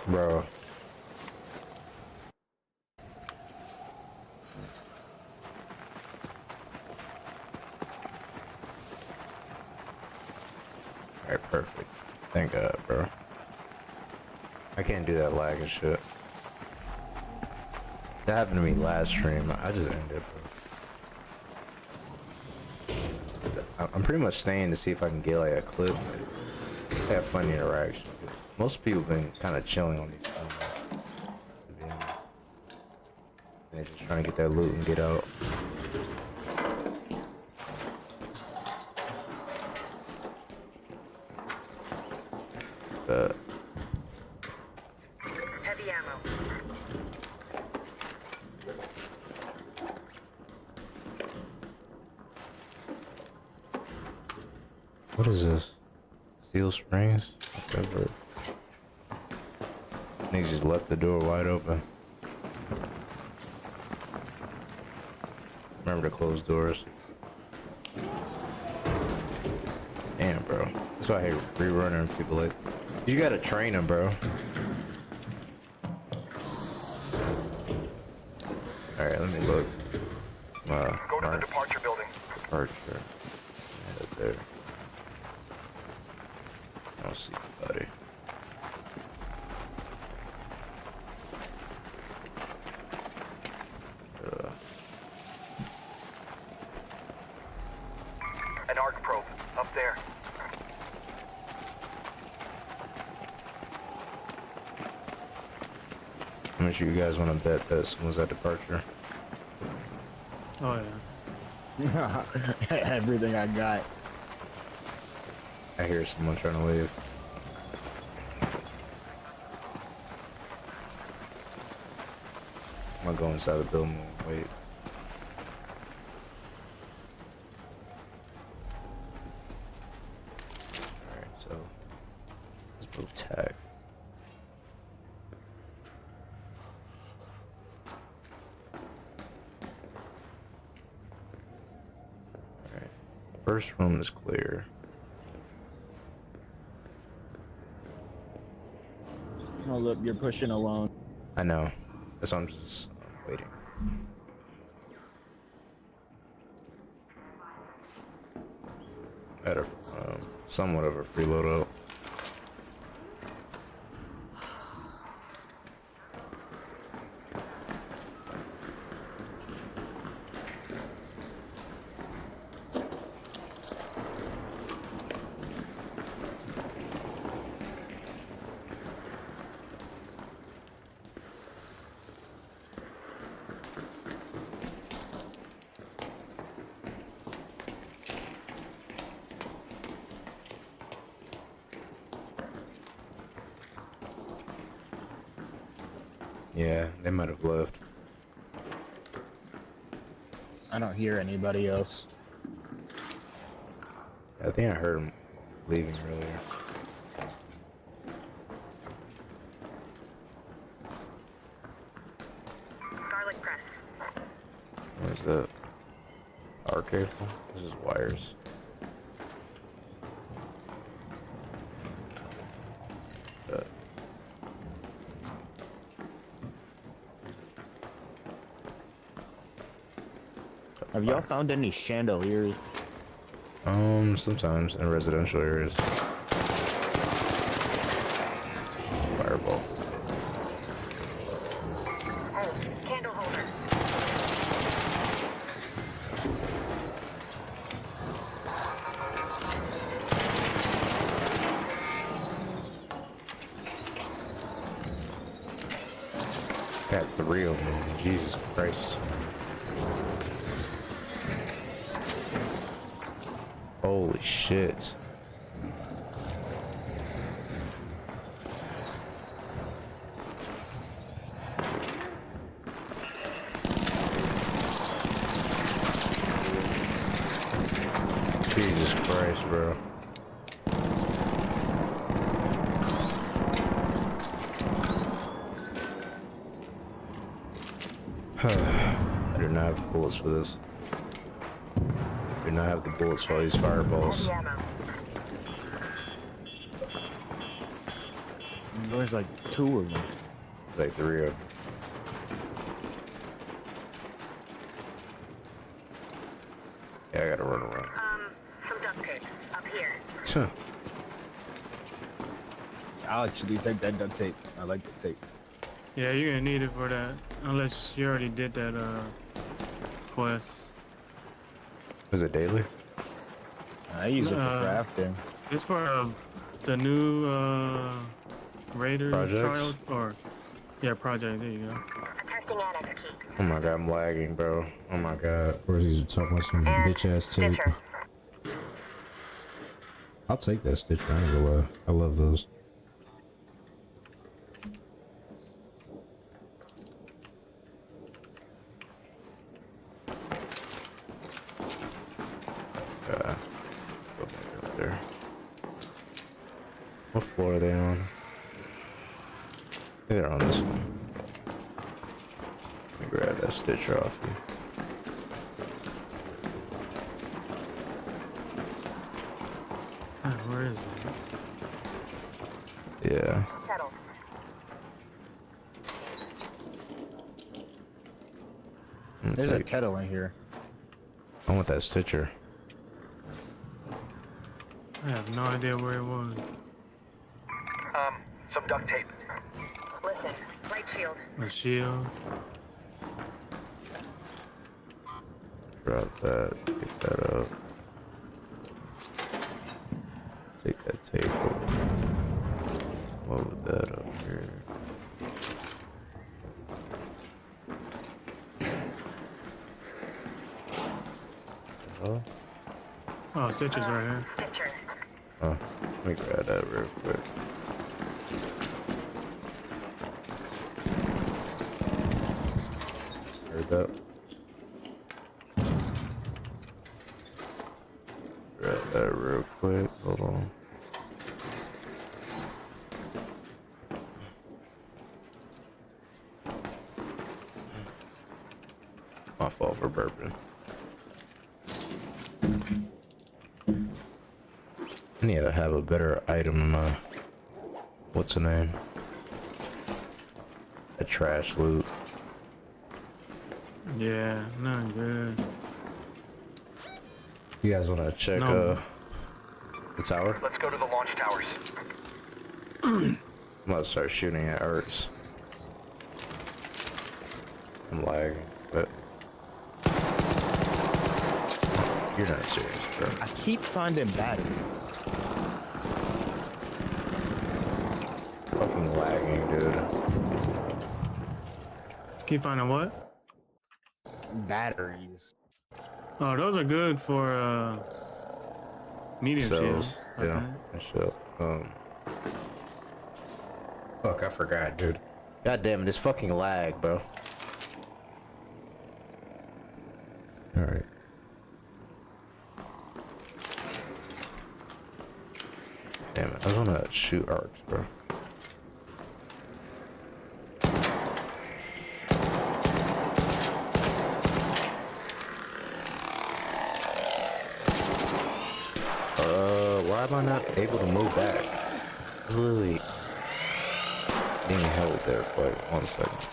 Bro. Alright, perfect. Thank God, bro. I can't do that lag and shit. That happened to me last stream. I just ended, bro. I'm pretty much staying to see if I can get like a clip. Have fun interaction. Most people been kind of chilling on these things. To be honest. They're just trying to get that loot and get out. Heavy ammo. What is this? Steel Springs? Whatever. Niggas just left the door wide open. Remember to close doors. Damn, bro. That's why I hate rerunning people like. You gotta train them, bro. Alright, let me look. Go to the departure building. Departure. Yeah, there. I don't see anybody. An arc probe up there. How much you guys want to bet that someone's at departure? Oh yeah. Everything I got. I hear someone trying to leave. I'm gonna go inside the building and wait. Alright, so let's move tag. Alright. First room is clear. Oh look, you're pushing alone. I know. That's why I'm just waiting. At a somewhat of a free loadout. Yeah, they might have left. I don't hear anybody else. I think I heard them leaving earlier. Garlic press. What is that? Power cable? This is wires. Have y'all found any chandeliers? Sometimes in residential areas. Fireball. Oh, candle holder. Got 3 of them. Jesus Christ. Holy shit. Jesus Christ, bro. I do not have bullets for this. Do not have the bullets for all these fireballs. Heavy ammo. There's like 2 of them. Like 3 of them. Yeah, I gotta run around. Some duct tape. Up here. Huh. I'll actually take that duct tape. I like the tape. Yeah, you're gonna need it for that. Unless you already did that quest. Was it daily? I use it for crafting. It's for the new Raider Projects? trial or yeah, project. There you go. Testing annex key. Oh my god, I'm lagging, bro. Oh my god. Or he's talking about some bitch ass tape. Stitcher. I'll take that stitcher. I ain't gonna lie. I love those. Go back up there. What floor are they on? They're on this one. Let me grab that stitcher off you. Where is it? Yeah. Settled. There's a kettle in here. I want that stitcher. I have no idea where it was. Some duct tape. Listen. Right shield. A shield. Drop that. Pick that up. Take that tape. Load that up here. Oh, Oh, Stitcher's right here. Stitcher. let me grab that real quick. Heard that? Grab that real quick. Hold on. My fault for burping. I need to have a better item, what's the name? A trash loot. Yeah, not good. You guys wanna check, No. the tower? Let's go to the launch towers. I'm about to start shooting at Ertz. I'm lagging, but... You're not serious, bro. I keep finding batteries. Fucking lagging, dude. Keep finding what? Batteries. Oh, those are good for medium Cells, shields. I yeah, think. and shit. Fuck, I forgot, dude. God damn it, this fucking lag, bro. Alright. Damn it, I just wanna shoot arcs, bro. Why am I not able to move back? I was literally being held there for like 1 second.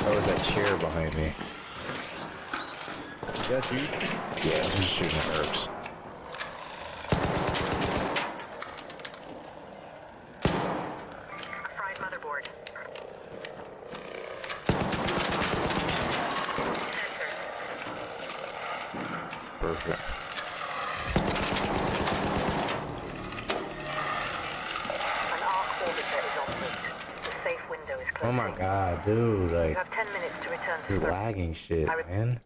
Oh, is that chair behind me? That's you. Yeah, I'm just shooting at herbs. Fried motherboard. Sensor. Perfect. An arc orbiter is en route. The safe window is closing. Oh my god, dude, You like, have 10 minutes to return to this Spark. lagging shit, man. Minutes.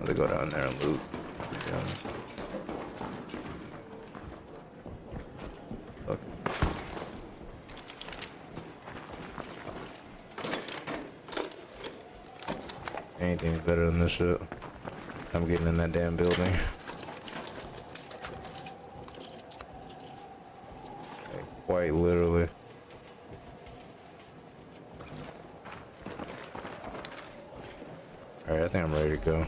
Let's go down there and loot. Yeah. Fuck. Anything's better than this shit. I'm getting in that damn building. Like, quite literally. Alright, I think I'm ready to go.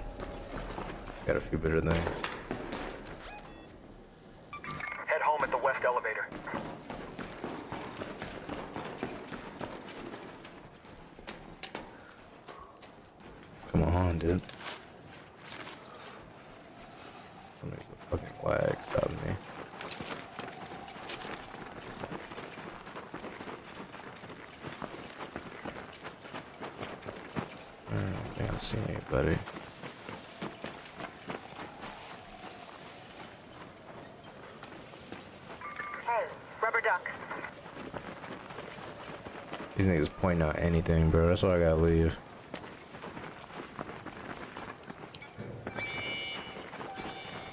Got a few better things. Head home at the west elevator. Come on, dude. That makes the fucking lags out of me. I don't think I see anybody. Hey, rubber duck. These niggas pointing out anything, bro. That's why I gotta leave.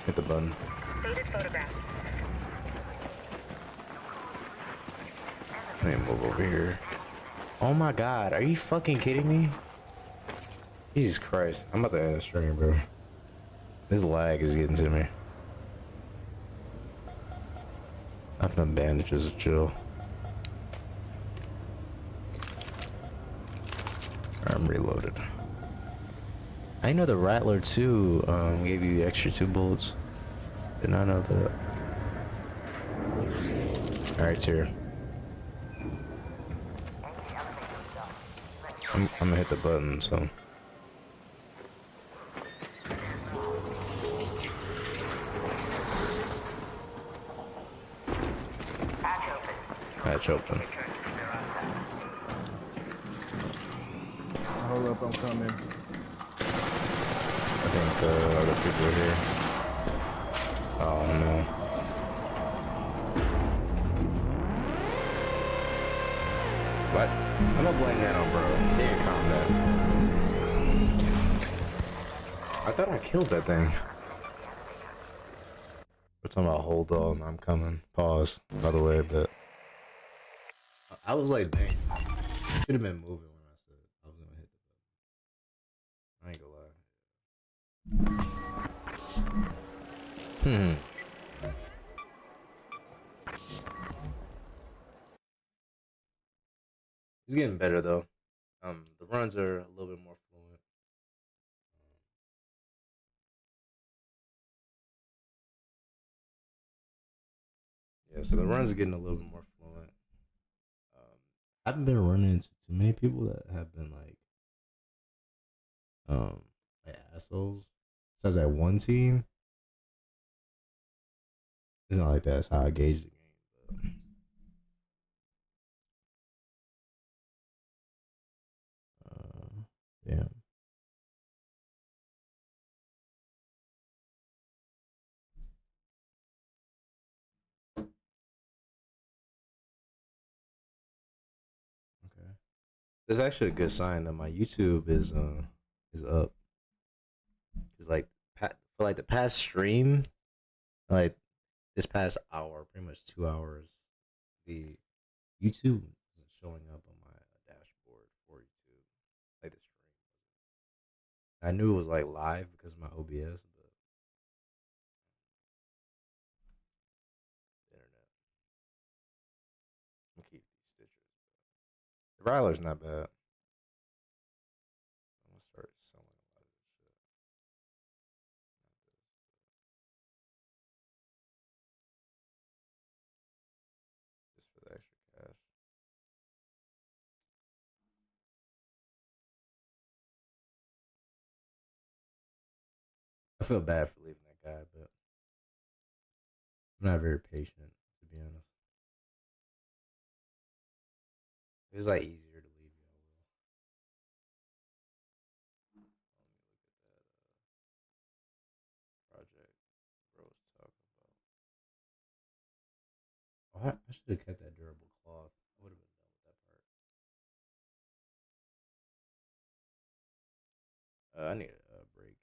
Hit the button. Faded photograph. Let me move over here. Oh my god, are you fucking kidding me? Jesus Christ. I'm about to end the stream, bro. This lag is getting to me. I have enough bandages to chill. I'm reloaded. I know the Rattler 2 gave you the extra 2 bullets. Did not know that. Alright, it's here. I'm gonna hit the button, so. Hatch open. Hold up, I'm coming. I think other people are here. Oh no. What? I'm gonna blame that on bro. He didn't calm down. I thought I killed that thing. We're talking about hold on, I'm coming. Pause, by the way, but I was like, dang, should have been moving when I said I was gonna hit the button. I ain't gonna lie. He's getting better though. The runs are a little bit more fluent. Yeah, so the runs are getting a little bit more fluent. I haven't been running into too many people that have been like assholes. Says that one team. It's not like that. That's how I gauge the game. But, yeah. Okay. That's actually a good sign that my YouTube is up. Cause like for like the past stream, like this past hour, pretty much 2 hours, the YouTube isn't showing up on my dashboard for YouTube. Like the stream. I knew it was like live because of my OBS, but the internet. I'm gonna keep these stitchers. The Ryler's not bad. I'm gonna start selling a lot of this shit. Just for the extra cash. I feel bad for leaving that guy, but I'm not very patient, to be honest. It's like easier to leave you. Let me look at that project bro was talking about. Oh, I should have kept that durable cloth. I would have been done with that part. I need a break.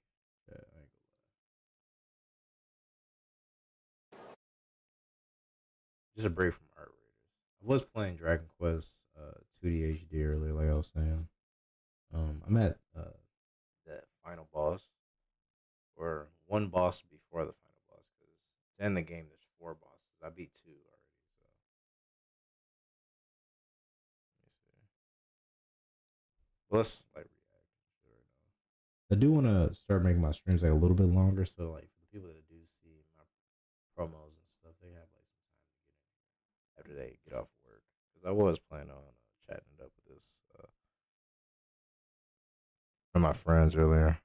Yeah, I ain't gonna lie. Just a break from Art Raiders. I was playing Dragon Quest 2D HD earlier, like I was saying. I'm at the final boss, or one boss before the final boss. Because to end the game, there's 4 bosses. I beat 2 already. So let me see. Well, let's like react to shit right I do want to start making my streams like a little bit longer, so like for the people that do see my promos and stuff, they have like some time to get in after they get off work. Because I was planning on chatting it up with this one of my friends earlier.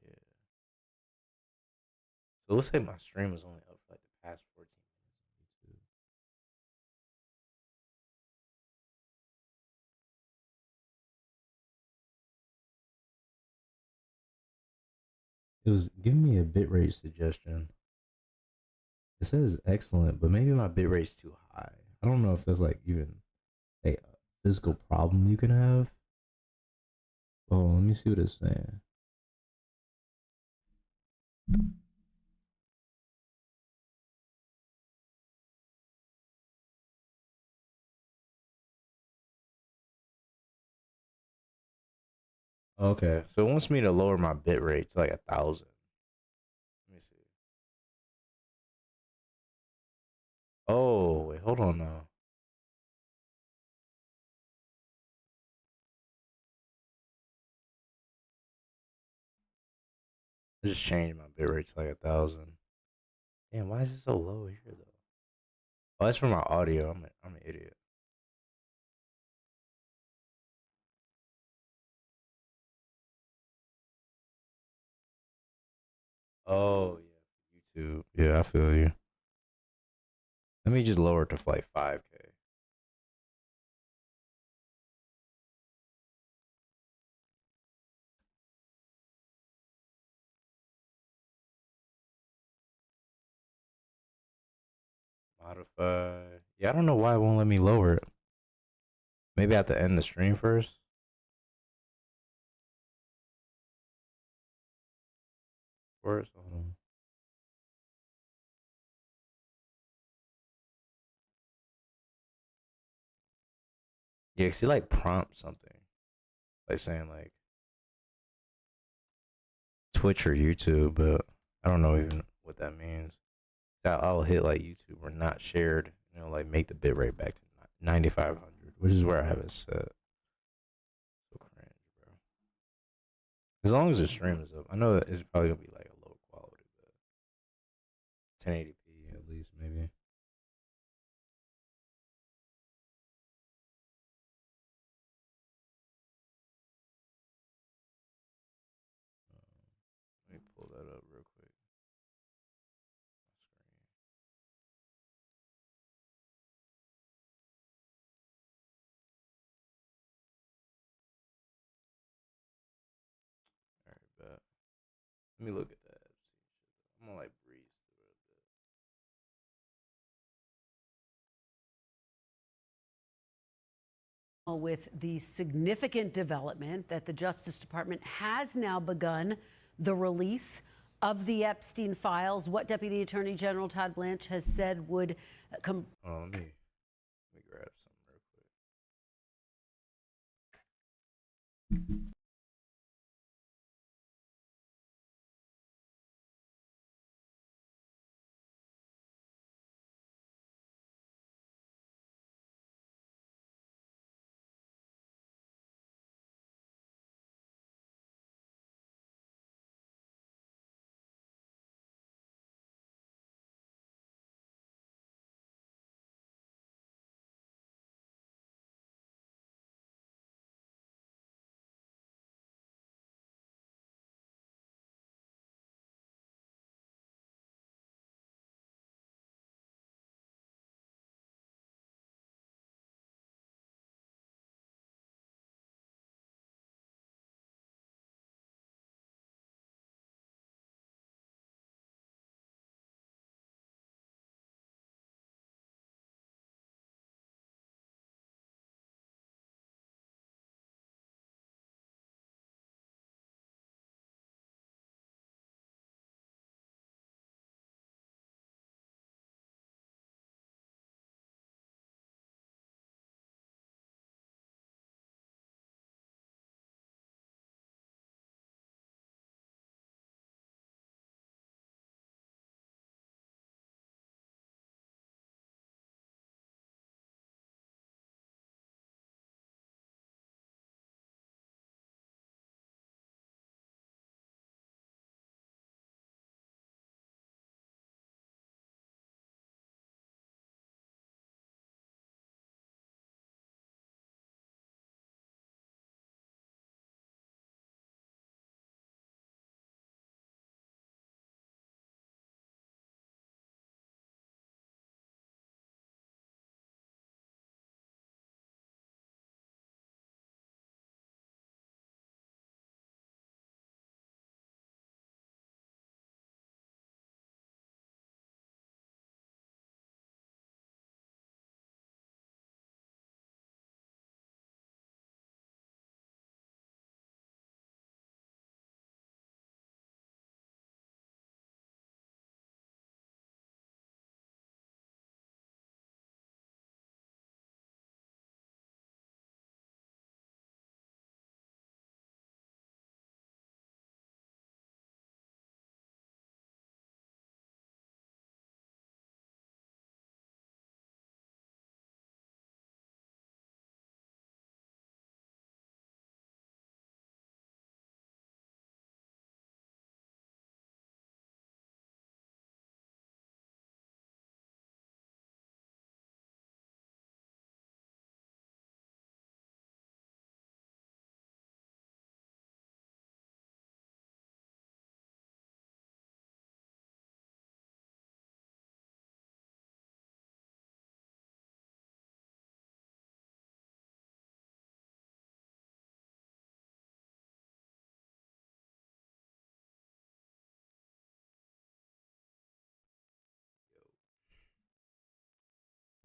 Yeah. So let's say my stream was only up for like the past 14 minutes on YouTube. It was giving me a bitrate suggestion. It says excellent, but maybe my bitrate's too high. I don't know if that's like even a physical problem you can have. Oh, let me see what it's saying. Okay, so it wants me to lower my bitrate to like 1,000. Let me see. Oh, wait, hold on now. I just changed my bitrate to like 1,000. Damn, why is it so low here though? Oh, that's for my audio. I'm an idiot. Oh yeah, YouTube. Yeah, I feel you. Let me just lower it to like 5K. Modify. Yeah, I don't know why it won't let me lower it. Maybe I have to end the stream first. First, hold on. Yeah, cause he like prompt something, like saying like Twitch or YouTube, but I don't know even what that means. I'll hit like YouTube or not shared, like make the bitrate back to 9,500, which is where I have it set. So cringe, bro. As long as the stream is up, I know that it's probably gonna be like a low quality, but 1080p at least maybe. Let me pull that up real quick. All right, bet. Let me look at that. I'm gonna like breeze through it a bit. With the significant development that the Justice Department has now begun the release of the Epstein files, what Deputy Attorney General Todd Blanche has said would come. Oh, let me grab something real quick.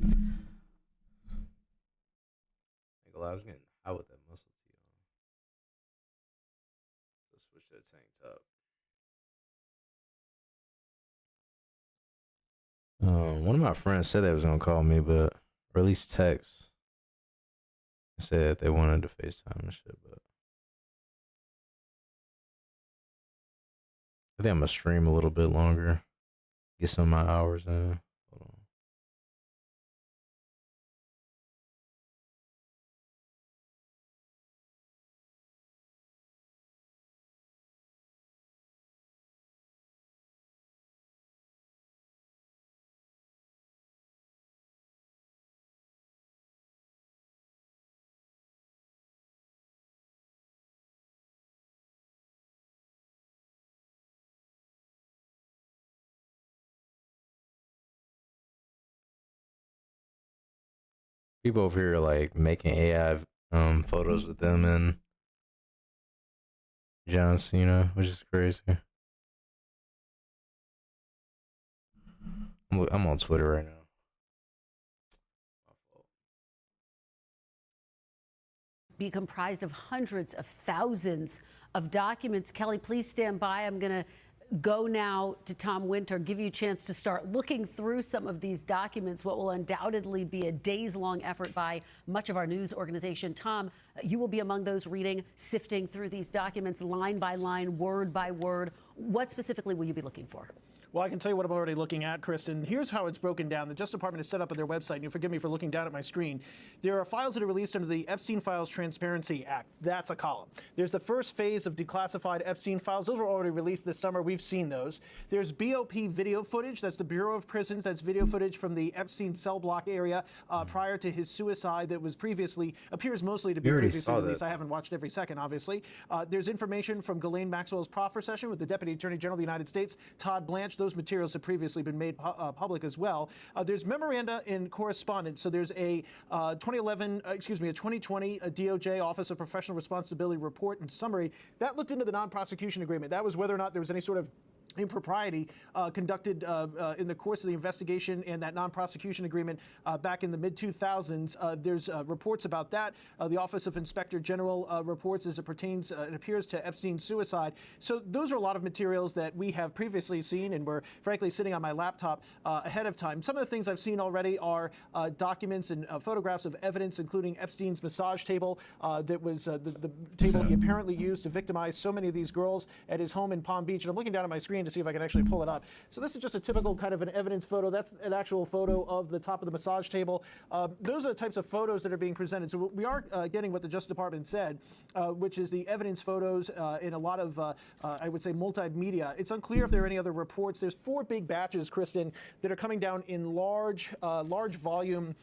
Like, I was getting hot with that muscle tee on. So switch that tank top. One of my friends said they was gonna call me, but released text. Said they wanted to FaceTime and shit, but I think I'm gonna stream a little bit longer. Get some of my hours in. Hold on. People over here are like making AI photos with them and John Cena, which is crazy. I'm on Twitter right now. My fault. Be comprised of hundreds of thousands of documents. Kelly, please stand by. I'm going to go now to Tom Winter, give you a chance to start looking through some of these documents, what will undoubtedly be a days-long effort by much of our news organization. Tom, you will be among those reading, sifting through these documents line by line, word by word. What specifically will you be looking for? Well, I can tell you what I'm already looking at, Kristen. Here's how it's broken down. The Justice Department has set up on their website, and you forgive me for looking down at my screen. There are files that are released under the Epstein Files Transparency Act. That's a column. There's the first phase of declassified Epstein files. Those were already released this summer. We've seen those. There's BOP video footage. That's the Bureau of Prisons. That's video footage from the Epstein cell block area prior to his suicide that was previously, appears mostly to be previously released. I haven't watched every second, obviously. There's information from Ghislaine Maxwell's proffer session with the Deputy Attorney General of the United States, Todd Blanche. Those materials have previously been made public as well. There's memoranda in correspondence. So there's a 2020 DOJ Office of Professional Responsibility report and summary that looked into the non-prosecution agreement. That was whether or not there was any sort of impropriety conducted in the course of the investigation and that non-prosecution agreement back in the mid-2000s. There's reports about that. The Office of Inspector General reports as it pertains, it appears, to Epstein's suicide. So those are a lot of materials that we have previously seen and were frankly sitting on my laptop ahead of time. Some of the things I've seen already are documents and photographs of evidence, including Epstein's massage table that was the table he apparently used to victimize so many of these girls at his home in Palm Beach. And I'm looking down at my screen to see if I can actually pull it up. So this is just a typical kind of an evidence photo. That's an actual photo of the top of the massage table. Those are the types of photos that are being presented. So we are getting what the Justice Department said, which is the evidence photos in a lot of, I would say, multimedia. It's unclear if there are any other reports. There's 4 big batches, Kristen, that are coming down in large volume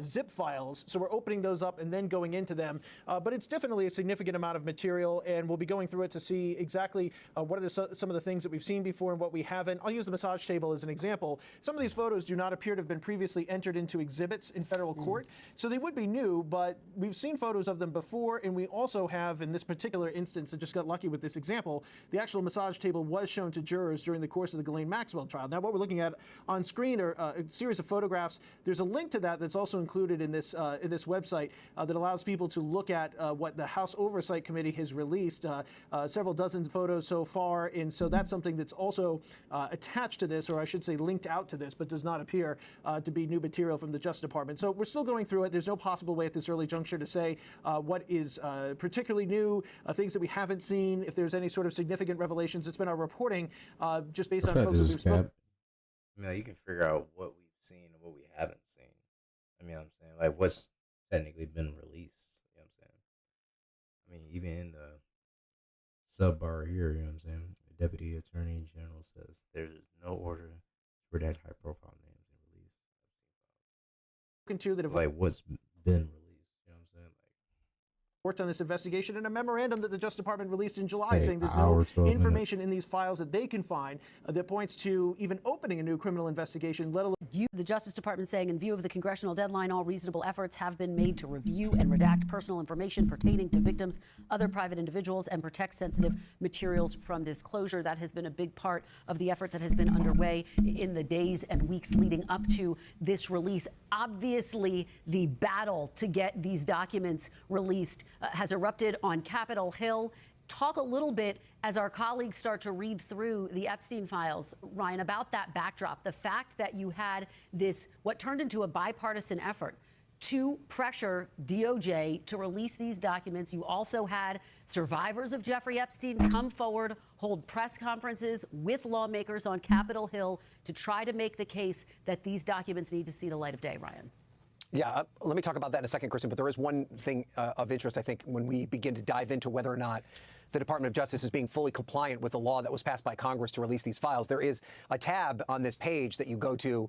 zip files. So we're opening those up and then going into them. But it's definitely a significant amount of material, and we'll be going through it to see exactly what are some of the things that we've seen before and what we haven't. I'll use the massage table as an example. Some of these photos do not appear to have been previously entered into exhibits in federal court, so they would be new, but we've seen photos of them before, and we also have, in this particular instance, I just got lucky with this example, the actual massage table was shown to jurors during the course of the Ghislaine Maxwell trial. Now, what we're looking at on screen are a series of photographs. There's a link to that that's also included in this website that allows people to look at what the House Oversight Committee has released, several dozen photos so far, and so that's something that's also attached to this, or I should say linked out to this, but does not appear to be new material from the Justice Department. So we're still going through it. There's no possible way at this early juncture to say what is particularly new, things that we haven't seen, if there's any sort of significant revelations. It's been our reporting just based on folks that we've spoken. I mean, like, you can figure out what we've seen and what we haven't seen. I mean, I'm saying, like, what's technically been released. You know what I'm saying? I mean, even in the sub bar here, you know what I'm saying? The Deputy Attorney General says there's no order for that high profile names and release. That have like what's been released. You know what I'm saying? Like, on this investigation and a memorandum that the Justice Department released in July Hey, saying there's hour, no 12 minutes. information in these files that they can find that points to even opening a new criminal investigation, let alone The Justice Department saying, in view of the congressional deadline, all reasonable efforts have been made to review and redact personal information pertaining to victims, other private individuals, and protect sensitive materials from disclosure. That has been a big part of the effort that has been underway in the days and weeks leading up to this release. Obviously, the battle to get these documents released has erupted on Capitol Hill. Talk a little bit, as our colleagues start to read through the Epstein files, Ryan, about that backdrop, the fact that you had this, what turned into a bipartisan effort to pressure DOJ to release these documents. You also had survivors of Jeffrey Epstein come forward, hold press conferences with lawmakers on Capitol Hill to try to make the case that these documents need to see the light of day, Ryan. Yeah, let me talk about that in a second, Kristen, but there is one thing of interest, I think, when we begin to dive into whether or not the Department of Justice is being fully compliant with the law that was passed by Congress to release these files. There is a tab on this page that you go to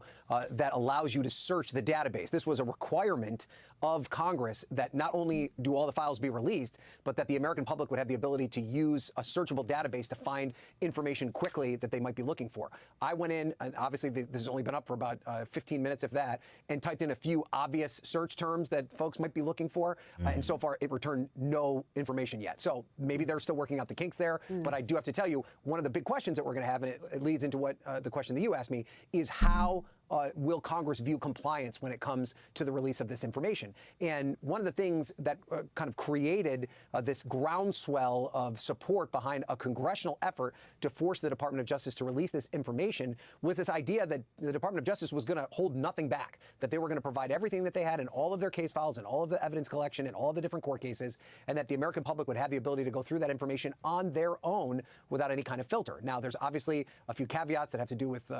that allows you to search the database. This was a requirement of Congress that not only do all the files be released, but that the American public would have the ability to use a searchable database to find information quickly that they might be looking for. I went in, and obviously this has only been up for about 15 minutes, if that, and typed in a few obvious search terms that folks might be looking for, and so far it returned no information yet. So maybe they're still working out the kinks there, but I do have to tell you, one of the big questions that we're going to have, and it leads into what the question that you asked me, is how will Congress view compliance when it comes to the release of this information? And one of the things that kind of created this groundswell of support behind a congressional effort to force the Department of Justice to release this information was this idea that the Department of Justice was going to hold nothing back, that they were going to provide everything that they had in all of their case files and all of the evidence collection and all of the different court cases, and that the American public would have the ability to go through that information on their own without any kind of filter. Now, there's obviously a few caveats that have to do with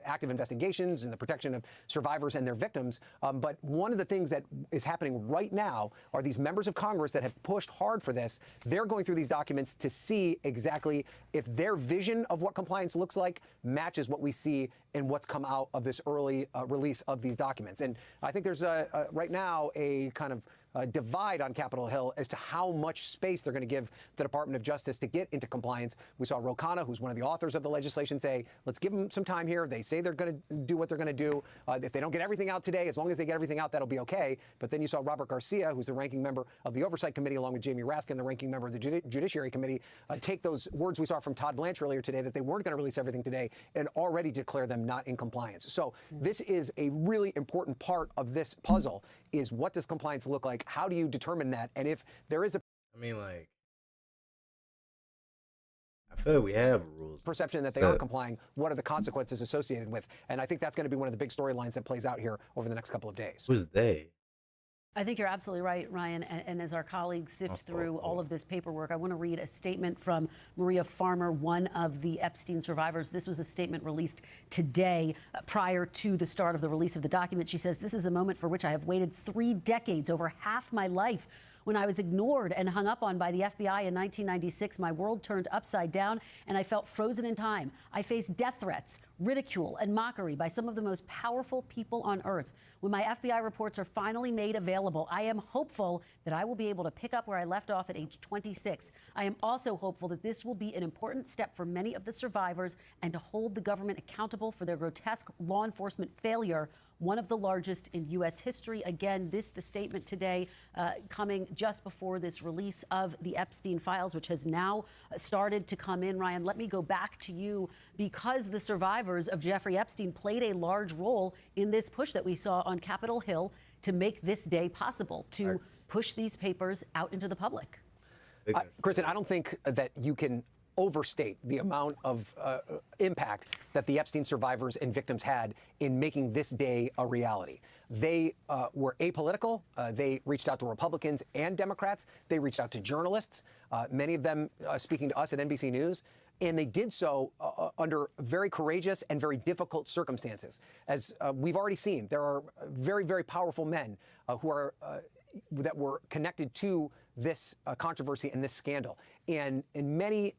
active investigations and the protection of survivors and their victims. But one of the things that is happening right now are these members of Congress that have pushed hard for this. They're going through these documents to see exactly if their vision of what compliance looks like matches what we see in what's come out of this early release of these documents. And I think there's right now a kind of divide on Capitol Hill as to how much space they're going to give the Department of Justice to get into compliance. We saw Ro Khanna, who's one of the authors of the legislation, say, let's give them some time here. They say they're going to do what they're going to do. If they don't get everything out today, as long as they get everything out, that'll be okay. But then you saw Robert Garcia, who's the ranking member of the Oversight Committee, along with Jamie Raskin, the ranking member of the Judiciary Committee, take those words we saw from Todd Blanche earlier today, that they weren't going to release everything today, and already declare them not in compliance. So this is a really important part of this puzzle, is what does compliance look like? How do you determine that? And if there is a I mean, like, I feel like we have rules. perception that they aren't complying, what are the consequences associated with? And I think that's going to be one of the big storylines that plays out here over the next couple of days. Who's they? I think you're absolutely right, Ryan. And as our colleagues sift through all of this paperwork, I want to read a statement from Maria Farmer, one of the Epstein survivors. This was a statement released today prior to the start of the release of the document. She says, "This is a moment for which I have waited 3 decades, over half my life. When I was ignored and hung up on by the FBI in 1996, my world turned upside down and I felt frozen in time. I faced death threats, ridicule, and mockery by some of the most powerful people on earth. When my FBI reports are finally made available, I am hopeful that I will be able to pick up where I left off at age 26. I am also hopeful that this will be an important step for many of the survivors and to hold the government accountable for their grotesque law enforcement failure, one of the largest in U.S. history." Again, the statement today coming just before this release of the Epstein files, which has now started to come in. Ryan, let me go back to you, because the survivors of Jeffrey Epstein played a large role in this push that we saw on Capitol Hill to make this day possible, to push these papers out into the public. Kristen, I don't think that you can overstate the amount of impact that the Epstein survivors and victims had in making this day a reality. They were apolitical. They reached out to Republicans and Democrats. They reached out to journalists, many of them speaking to us at NBC News. And they did so under very courageous and very difficult circumstances. As we've already seen, there are very, very powerful men who are that were connected to this controversy and this scandal. And in many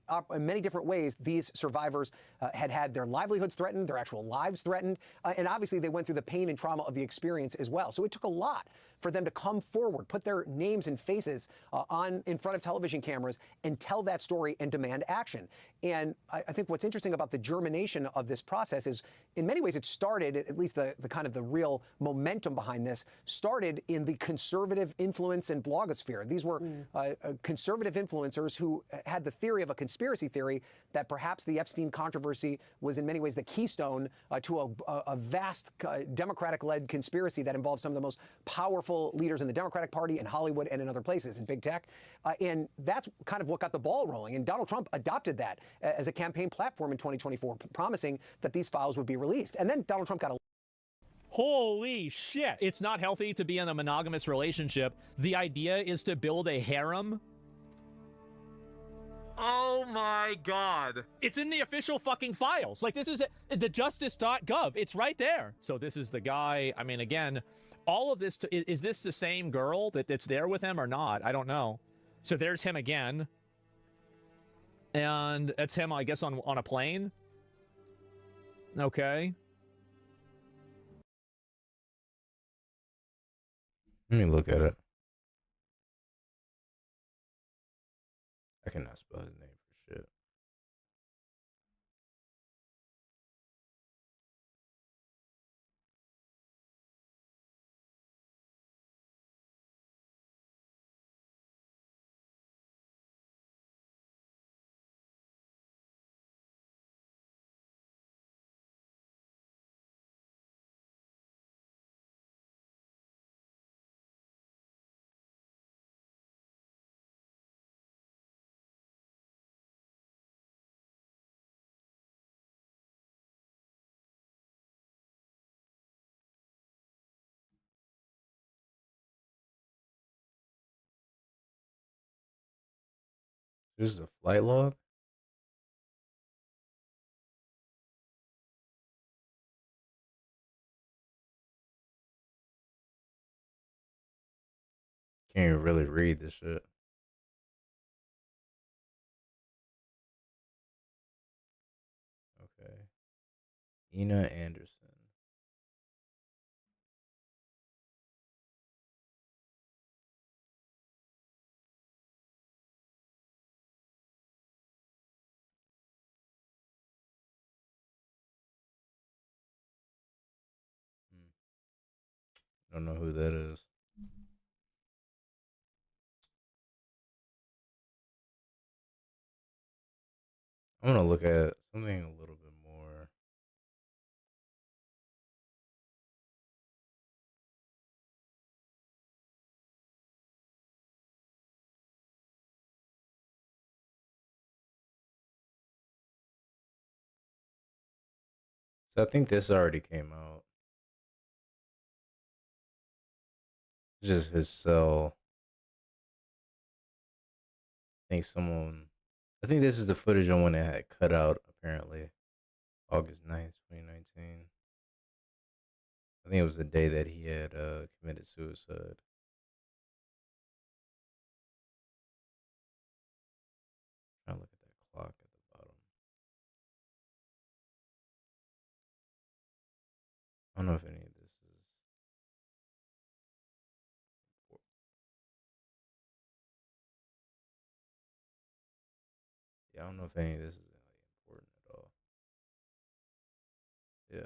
different ways, these survivors had their livelihoods threatened, their actual lives threatened, and obviously they went through the pain and trauma of the experience as well. So it took a lot for them to come forward, put their names and faces in front of television cameras and tell that story and demand action. And I think what's interesting about the germination of this process is, in many ways, it started, at least the kind of the real momentum behind this, started in the conservative influence and blogosphere. These were conservative influencers who had the theory of a conspiracy theory that perhaps the Epstein controversy was in many ways the keystone to a vast Democratic-led conspiracy that involved some of the most powerful leaders in the Democratic Party, in Hollywood, and in other places, in big tech. And that's kind of what got the ball rolling. And Donald Trump adopted that as a campaign platform in 2024, promising that these files would be released. And then Donald Trump got a Holy shit. It's not healthy to be in a monogamous relationship. The idea is to build a harem. Oh my God. It's in the official fucking files. Like, this is the justice.gov. It's right there. So this is the guy. I mean, again, all of this, is this the same girl that's there with him or not? I don't know. So there's him again. And it's him, I guess, on a plane. Okay. Let me look at it. I cannot spell his name for shit. This is a flight log? Can't even really read this shit. Okay. Ina Anderson. Don't know who that is. I'm gonna look at something a little bit more. So I think this already came out. It's just his cell. I think this is the footage on when it had cut out, apparently. August 9th, 2019. I think it was the day that he had committed suicide. Trying to look at that clock at the bottom. I don't know if any of this is. Yeah, I don't know if any of this is like important at all. Yeah.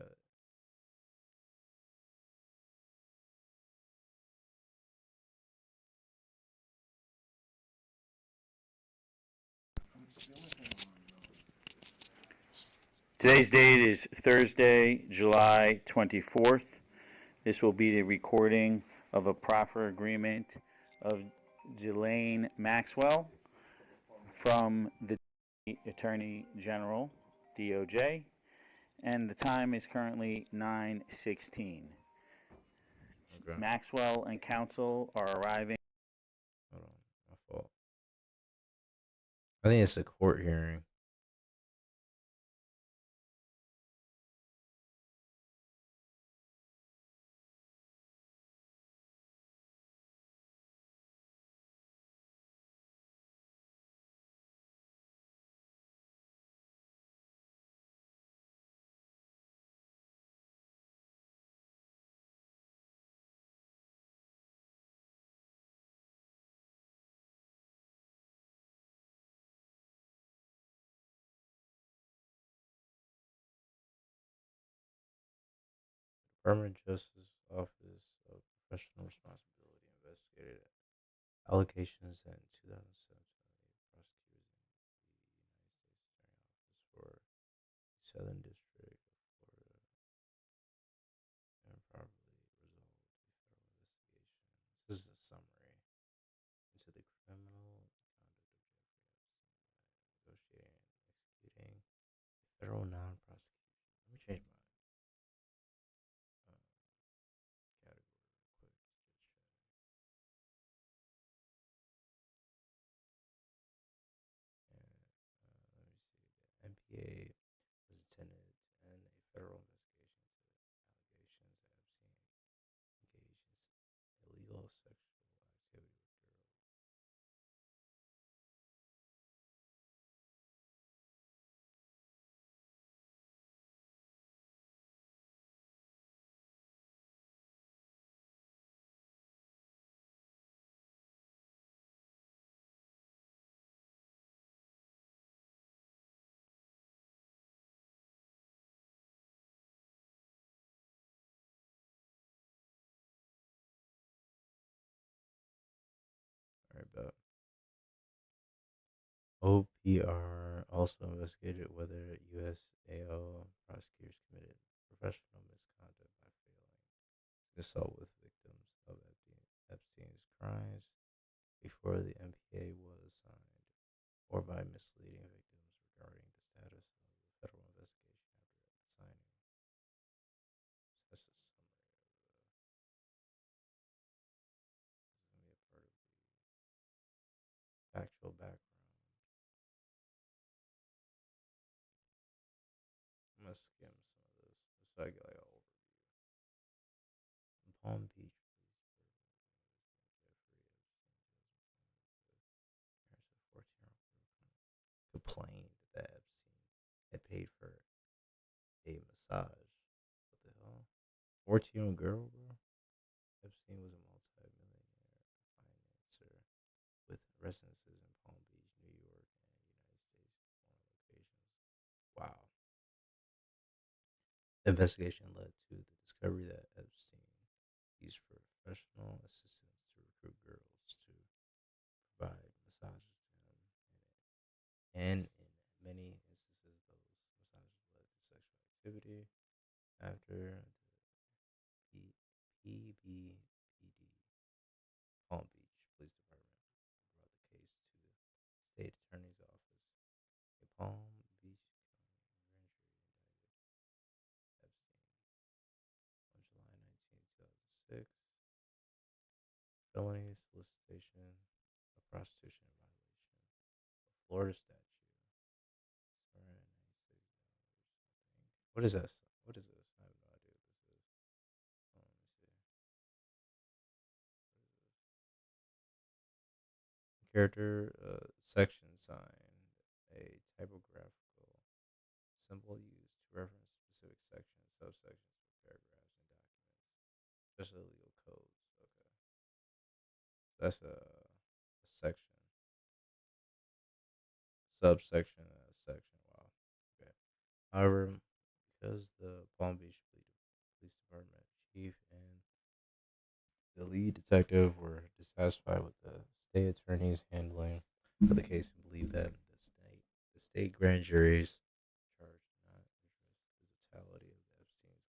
Today's date is Thursday, July 24th. This will be the recording of a proffer agreement of Ghislaine Maxwell from the Attorney General, DOJ, and the time is currently 9:16. Okay. Maxwell and counsel are arriving. Hold on, my fault. I think it's a court hearing. Department of Justice Office of Professional Responsibility investigated allegations that in 2017 prosecutors in the United States Attorney Office for the Southern District of Florida improperly resolved a federal investigation. This is a summary into the criminal conduct of Jeffrey Epstein by negotiating a federal non-prosecution. Let me change my category real quick. And let me see. The NPA was intended to end a federal investigation into allegations that Epstein engaged in illegal sexual activity with girls. All right, but OPR also investigated whether USAO prosecutors committed professional misconduct by failing to consult with victims of Epstein's crimes before the MPA was signed, or by misleading victims regarding the status of the federal investigation after signing. So that's a summary of the. This is going to be a part of the factual background. I'm gonna skim some of this just so I get like an overview. In Palm Beach, police Jeffrey Epstein complained that Epstein had paid for a massage. What the hell? 14-year-old girl, bro. Epstein was a multi-millionaire financier with residences in Palm Beach, New York, and United States foreign locations. Wow. The investigation led to the discovery that Epstein used professional assistants to recruit girls to provide massages to him, and in many instances, those massages led to sexual activity. After the PBPD Palm Beach Police Department brought the case to the state attorney's office, a Palm Beach County grand jury indicted Epstein on July 19, 2006, felony solicitation of prostitution in violation of Florida statute. Sorry, $96. What is this? What is this? I have no idea what this is. Let me see. Character section sign, a typographical symbol used to reference specific sections, subsections for paragraphs and documents, especially legal codes. Okay, that's a section, subsection, and a section. Wow. Okay. However, because the Palm Beach Police Department chief and the lead detective were dissatisfied with the state attorney's handling of the case and believed that the state grand jury's charge did not address the totality of Epstein's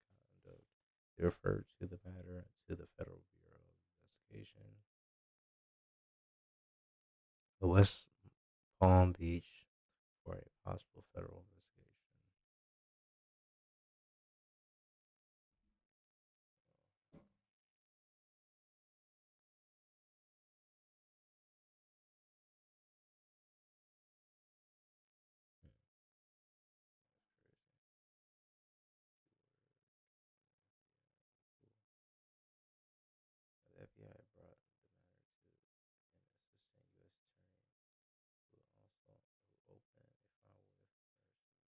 conduct. They referred to the matter to the Federal Bureau of Investigation, the West Palm Beach, for a possible federal investigation. The FBI brought the matter to an assistant U.S. attorney who opened a file with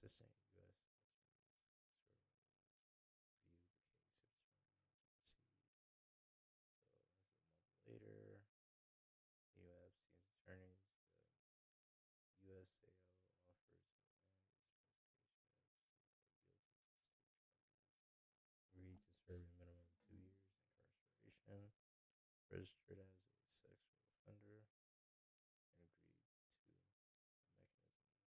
assistant U.S. Attorney reviewed the case. It was found not to later. Epstein's attorneys, the USAO offered to end its investigation. Epstein pled guilty to the state charges. Agreed to serve a minimum of 2 years incarceration. Registered as a sexual offender. And agreed to a mechanism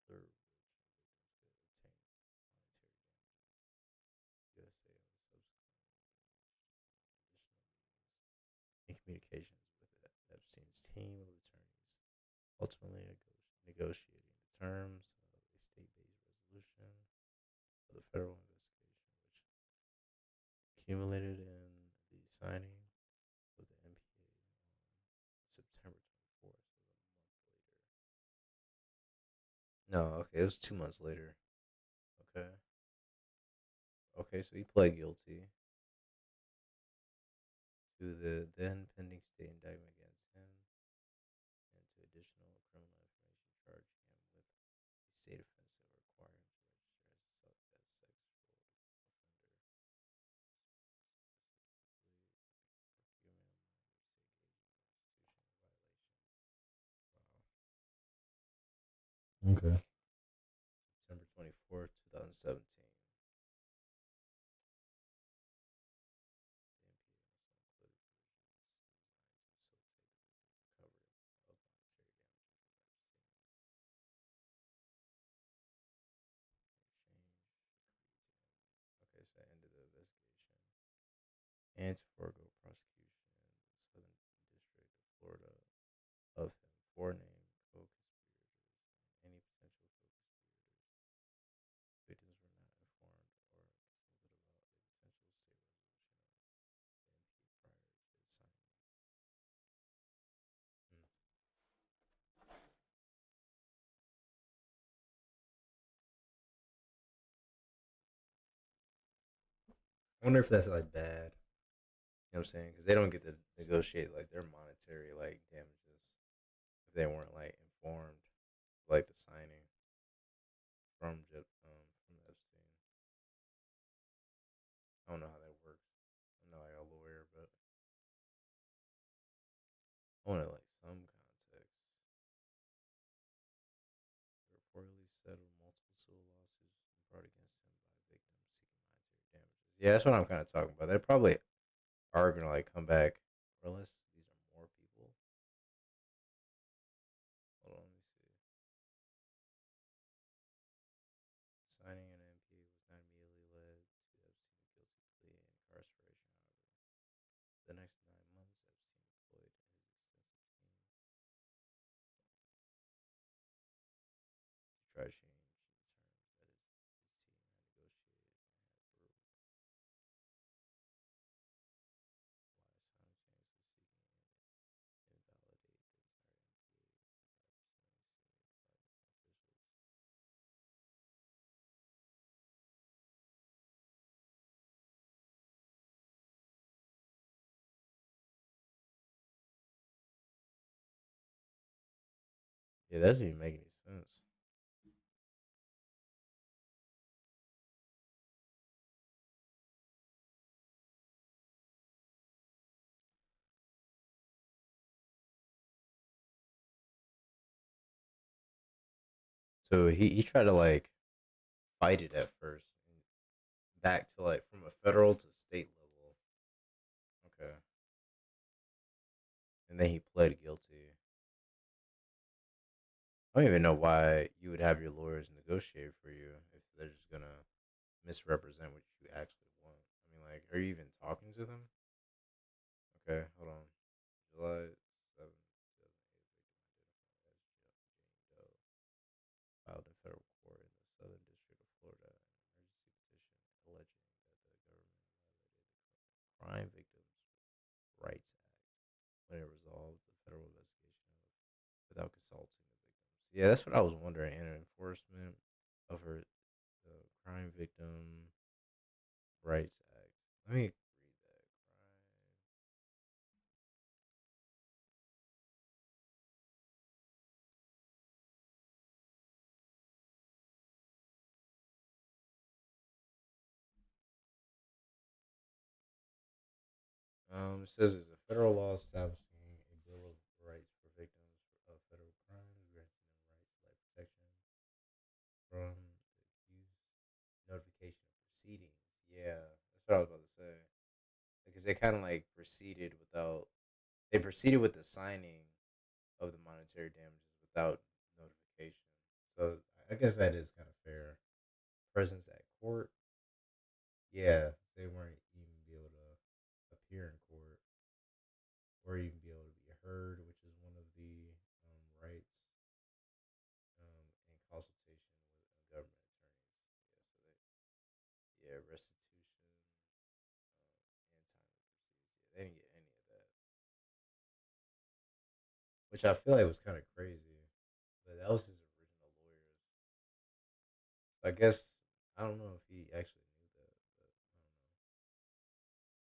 through which victims could obtain monetary damages. USAO subsequently additional meetings and communications with Epstein's team of attorneys, ultimately negotiating the terms of a state-based resolution of the federal investigation, which culminated in the signing of the MPA on September 24th, so a month later. No, okay, it was 2 months later. Okay. Okay, so he pled guilty to the then pending state indictment against him and to additional criminal information charging him with a state offense that would require him to register as a sexual offender, specifically for female minors, a constitutional violation. Wow. Okay. September 24th, 2017. The MPA also included provisions designed to facilitate the recovery of monetary damages from Epstein. Exchange agreed to end. Okay, so that ended the investigation. And to forego prosecution in the Southern District of Florida of him, four named co-conspirators and any potential co-conspirators. Victims were not informed or consulted about a potential state resolution of the MPA prior to its signing. Hmm. I wonder if that's like bad. You know what I'm saying? Because they don't get to negotiate like their monetary like damages if they weren't like informed, like the signing from Epstein. I don't know how that works. I'm not like a lawyer, but I wanted like some context. They reportedly settled multiple civil lawsuits brought against him by victims seeking monetary damages. Yeah, that's what I'm kind of talking about. They probably are gonna like come back, or unless these are more people. Hold on, let me see. Signing an MPA was not immediately led to Epstein's guilty plea and incarceration, however. The next 9 months, Epstein deployed his extensive team to try to change the terms that his team had negotiated and had approved, while simultaneously seeking to invalidate the entire MPA by pursuing senior department officials. Yeah, that doesn't even make any sense. So he tried to like fight it at first, and back to like from a federal to state level. Okay, and then he pled guilty. I don't even know why you would have your lawyers negotiate for you if they're just gonna misrepresent what you actually want. I mean, like, are you even talking to them? Okay, hold on. July 7th, 2008, victim identified as Jane Doe filed in federal court in the Southern District of Florida an emergency petition alleging that the government violated the Crime Victims' Rights Act when it resolved the federal investigation without consulting the victims. Yeah, that's what I was wondering. And enforcement of her Crime Victim Rights Act. Let me read that. It says it's a federal law establishing a bill of rights for victims of federal crimes, granting them rights like protection from the use notification of proceedings. Yeah, that's what I was about to say. Because they kind of like proceeded without, they proceeded with the signing of the monetary damages without notification. So I guess that is kind of fair. Presence at court, yeah, they weren't even be able to appear in court or even be able to be heard, which is one of the rights in consultation with government attorneys. Yeah, restitution and time of proceedings. Yeah, they didn't get any of that, which I feel like was kind of crazy. But that was his original lawyers. I guess I don't know if he actually knew that,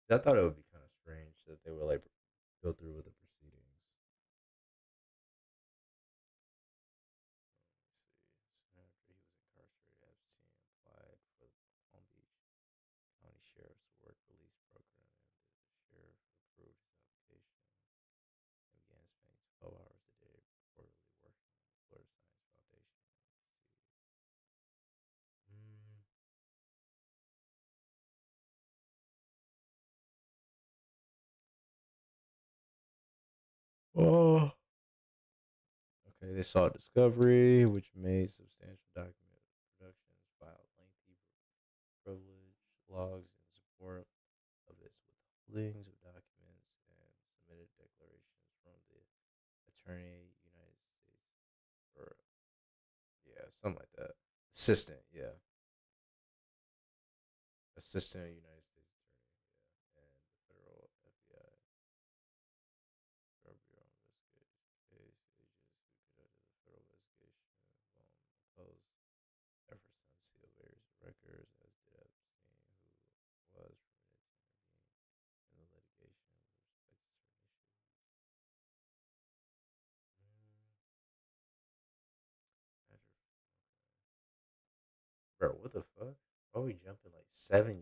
but I thought it would be kind of strange that they would like go through with the proceedings. Let's see. Soon after he was incarcerated, Epstein applied for the Palm Beach County Sheriff's Work Release Program, and the sheriff approved his application and began spending 12 hours a day reportedly working on the Florida Science Foundation. Mm. Oh. Okay, they saw discovery, which made substantial document productions, filed lengthy privilege logs in support of its withholdings of documents, and submitted declarations from the Attorney United States, or yeah, something like that. Assistant, yeah, Assistant United States Attorney, yeah, and the federal FBI, Federal Bureau of Investigation case agents who conducted the federal investigation opposed efforts to unseal various records, as did Epstein, who was permitted to intervene in the litigation with respect to certain issues. After, bro, what the fuck? Why are we jumping like 7 years?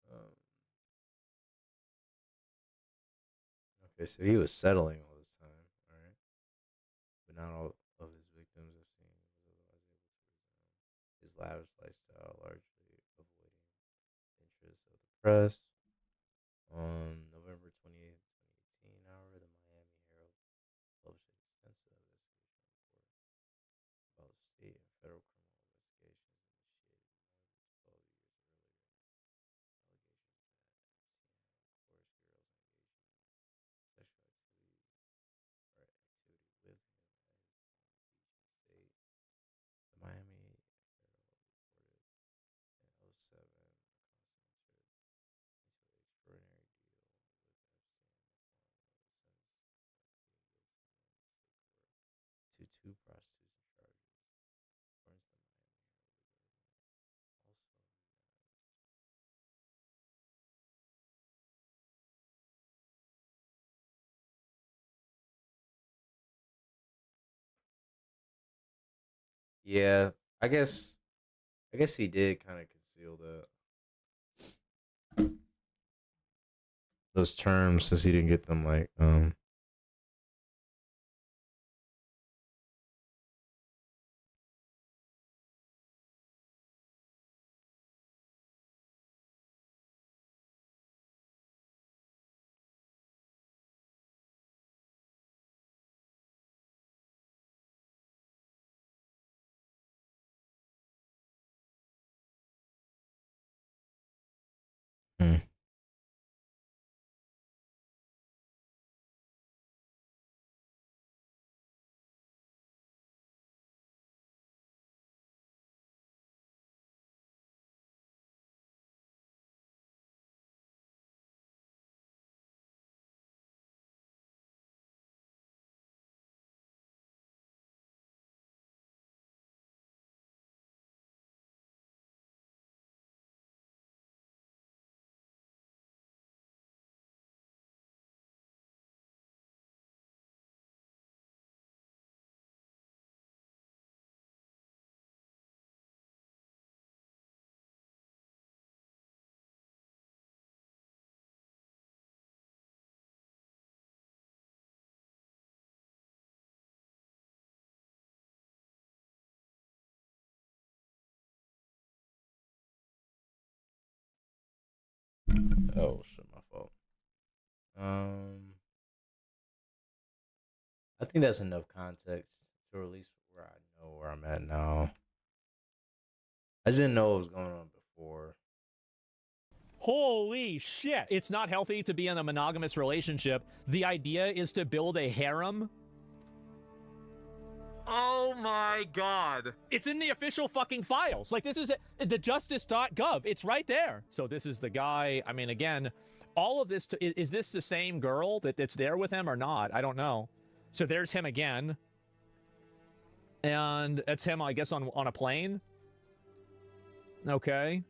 Um, okay, so he was settling all this time, all right, but not all of his victims have seen was otherwise able to resume his lavish lifestyle, largely avoiding interests of the press. On November 28th, 2018, however, the Miami Herald published an extensive investigation report about state and federal criminal investigations initiated more than 12 years earlier. Allegations that Epstein had coerced girls engaged in sexual activity with him at his Palm Beach estate. The Miami Herald reported in '07 a consummate into an extraordinary deal with Epstein in the form of a sentence by pleading guilty in state court to 2 prostitution charges. According to the Miami Herald, the government also yeah, I guess I guess he did kind of conceal those terms since he didn't get them like hmm. Oh shit, my fault. I think that's enough context to release where I know where I'm at now. I just didn't know what was going on before. Holy shit. It's not healthy to be in a monogamous relationship. The idea is to build a harem. Oh my god. It's in the official fucking files. Like, this is the justice.gov. It's right there. So this is the guy. I mean, again, all of this, is this the same girl that's there with him or not? I don't know. So there's him again. And that's him, I guess, on a plane. Okay.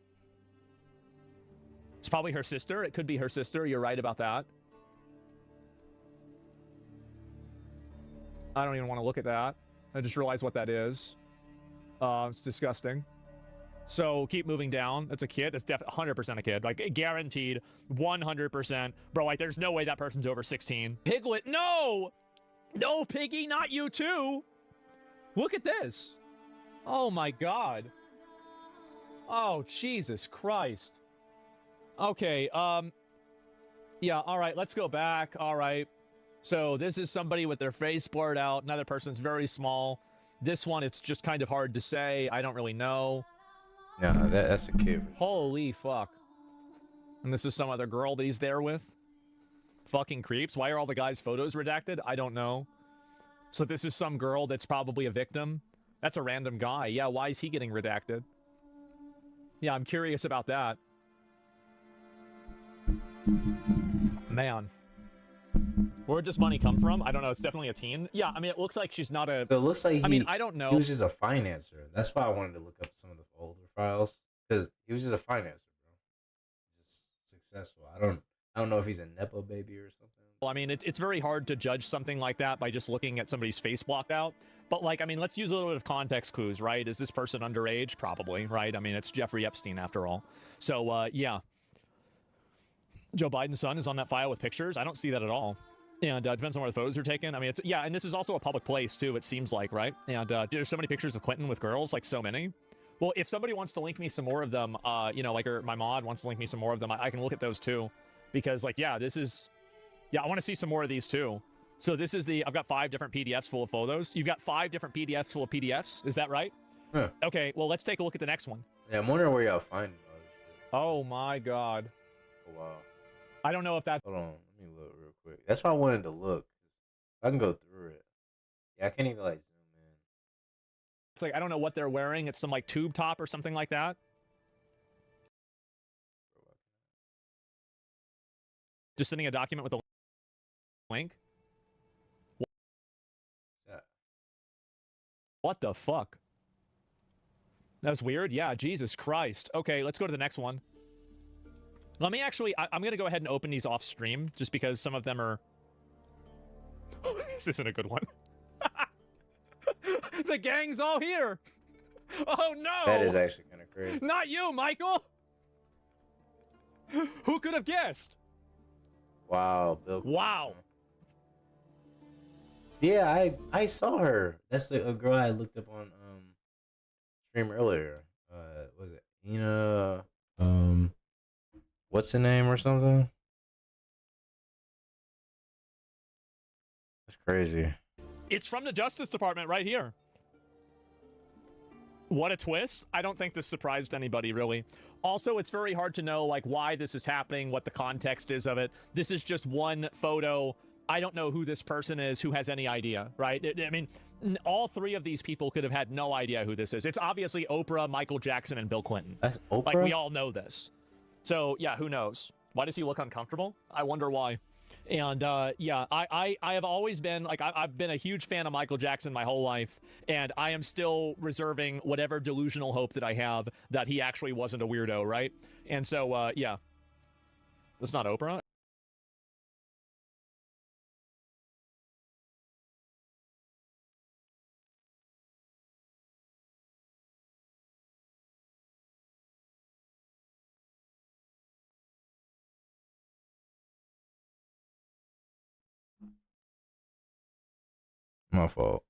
It's probably her sister. It could be her sister. You're right about that. I don't even want to look at that. I just realized what that is. It's disgusting. So keep moving down. That's a kid. That's definitely 100% a kid. Like, guaranteed. 100%. Bro, like, there's no way that person's over 16. Piglet, no! No, Piggy, not you too! Look at this. Oh my god. Oh, Jesus Christ. Okay, yeah, alright, let's go back. Alright. So this is somebody with their face blurred out. Another person's very small. This one, it's just kind of hard to say. I don't really know. No, that's a kid. Holy fuck. And this is some other girl that he's there with. Fucking creeps. Why are all the guys' photos redacted? I don't know. So this is some girl that's probably a victim. That's a random guy. Yeah, why is he getting redacted? Yeah, I'm curious about that. Man. Where'd this money come from? I don't know. It's definitely a teen. Yeah, I mean, it looks like she's not a... So it looks like I mean, I don't know. He was just a financer. That's why I wanted to look up some of the older files. Because he was just a financer, bro. Just successful. I don't know if he's a Nepo baby or something. Well, I mean, it's very hard to judge something like that by just looking at somebody's face blocked out. But, like, I mean, let's use a little bit of context clues, right? Is this person underage? Probably, right? I mean, it's Jeffrey Epstein, after all. So, yeah. Joe Biden's son is on that file with pictures. I don't see that at all. And depends on where the photos are taken. I mean, it's, yeah, and this is also a public place, too, it seems like, right? And there's so many pictures of Clinton with girls, like, so many. Well, if somebody wants to link me some more of them, you know, like, or my mod wants to link me some more of them, I can look at those, too. Because, like, yeah, this is... Yeah, I want to see some more of these, too. So this is the... I've got 5 different PDFs full of photos. You've got 5 different PDFs full of PDFs. Is that right? Huh. Okay, well, let's take a look at the next one. Yeah, I'm wondering where y'all find all this shit. Oh, my God. Oh, wow. I don't know if that... Hold on. Let me look real quick. That's why I wanted to look. I can go through it. Yeah, I can't even, like, zoom in. It's like, I don't know what they're wearing. It's some, like, tube top or something like that. Just sending a document with a link? What the fuck? That's weird. Yeah, Jesus Christ. Okay, let's go to the next one. Let me actually... I'm going to go ahead and open these off stream, just because some of them are... This isn't a good one. The gang's all here! Oh, no! That is actually kind of crazy. Not you, Michael! Who could have guessed? Wow, Bill. Wow. Yeah, I saw her. That's a girl I looked up on stream earlier. Was it Ina? What's the name or something? That's crazy. It's from the Justice Department right here. What a twist. I don't think this surprised anybody, really. Also, it's very hard to know, like, why this is happening, what the context is of it. This is just one photo. I don't know who this person is, who has any idea, right? I mean, all 3 of these people could have had no idea who this is. It's obviously Oprah, Michael Jackson, and Bill Clinton. That's Oprah? Like, we all know this. So, yeah, who knows? Why does he look uncomfortable? I wonder why. And, yeah, I have always been, like, I've been a huge fan of Michael Jackson my whole life, and I am still reserving whatever delusional hope that I have that he actually wasn't a weirdo, right? And so, yeah. That's not Oprah. My fault.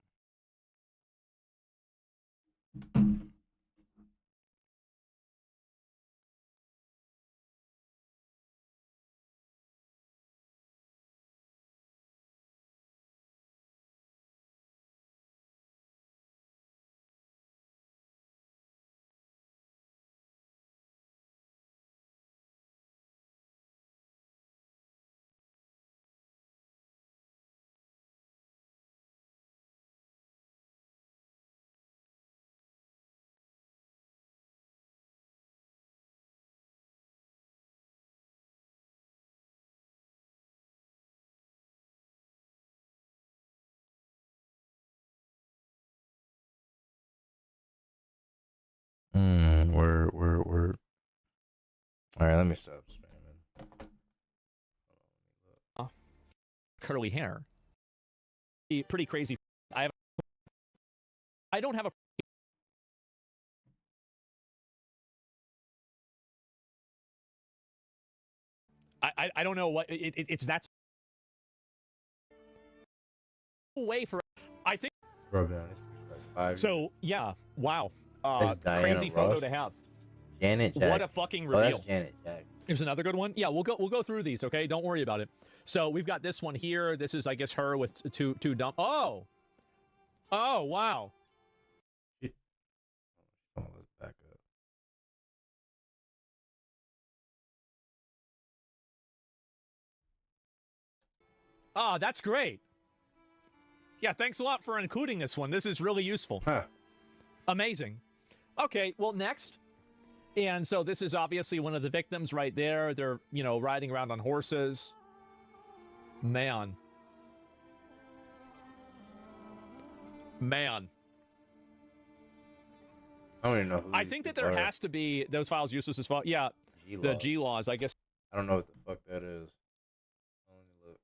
All right, let me stop spamming. Curly hair. Pretty crazy. I don't have a. I don't know what it's that way for. I think. Rub it on his like 5 So yeah, wow, That's Diana crazy photo Ross. to have. Janet Jackson. What a fucking Oh, reveal. that's Janet Jackson. Here's another good one. Yeah, we'll go through these. Okay, don't worry about it. So we've got this one here. This is, I guess, her with two dumb. Oh, wow. Oh, let's back up. Ah, that's great. Yeah, thanks a lot for including this one. This is really useful. Huh. Amazing. Okay, well, next. And so this is obviously one of the victims right there. They're, riding around on horses. Man. I don't even know who I these think that people there are. has to be those files useless as fuck. Yeah, the G-laws. G-laws, I guess. I don't know what the fuck that is. Let me look.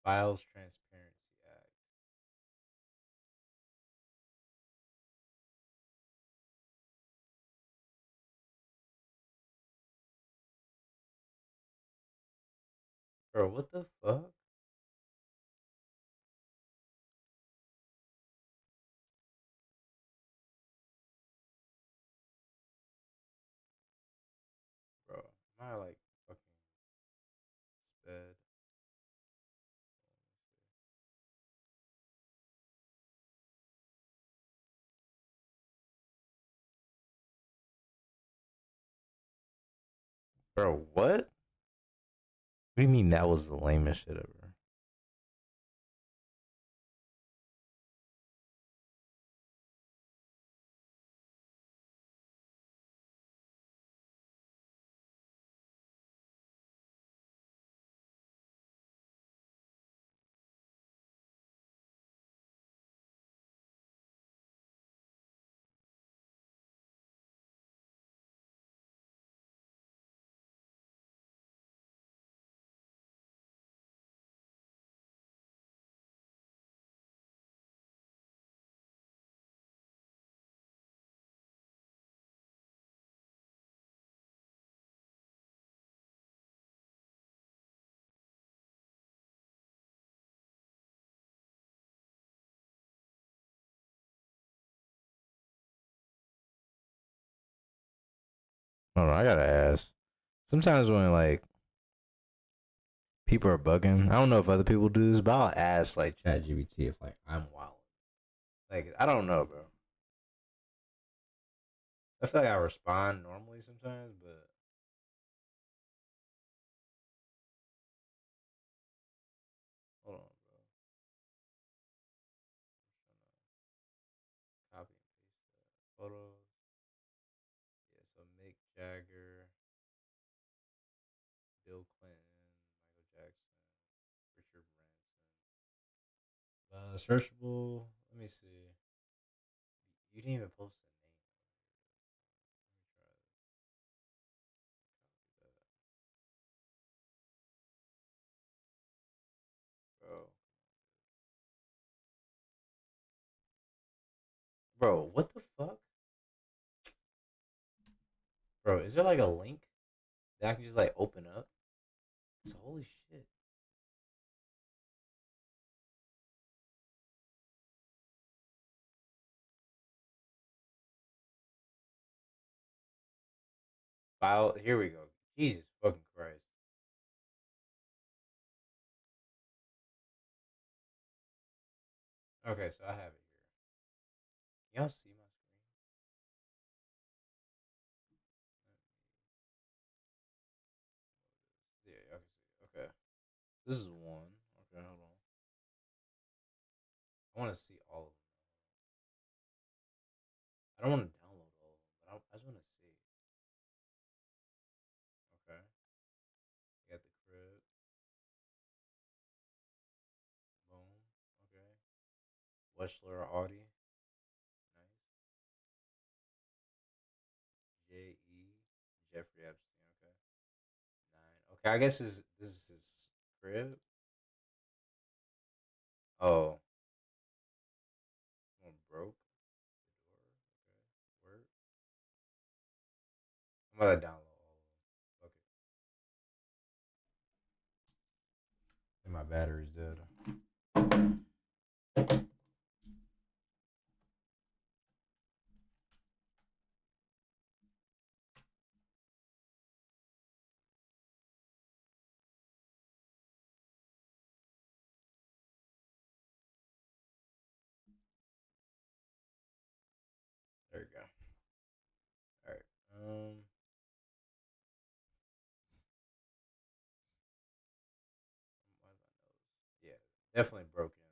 Files Transparency Act. Bro, what the fuck? Bro, am I like fucking sped? Bro, what? What do you mean that was the lamest shit ever? I don't know, I gotta ask. Sometimes when like people are bugging, I don't know if other people do this, but I'll ask like ChatGPT if like I'm wild. Like, I don't know, bro. I feel like I respond normally sometimes, but hold on, bro. Copy and paste the photos. Yeah, so Mick Jagger, Bill Clinton, Michael Jackson, Richard Branson. Searchable. Let me see. You didn't even post a name. Let me try this. Copy that. Bro, what the fuck? Bro, is there like a link that I can just like open up? So holy shit. File, here we go. Jesus fucking Christ. Okay, so I have it here. Y'all see my screen? Yeah, y'all can see it. Okay. This is one. Okay, hold on. I want to see all of them. I don't want to download all of them, but I just want to see. Okay. You got the crib. Boom. Okay. Weschler Audi. Nice. J.E. Jeffrey Epstein. Okay. 9. Okay, I guess this is his crib. Oh. One broke the door. Okay. Word. I'm gonna download all of them. Okay. And my battery's dead. There you go. All right. Why is my nose? Yeah, definitely broken.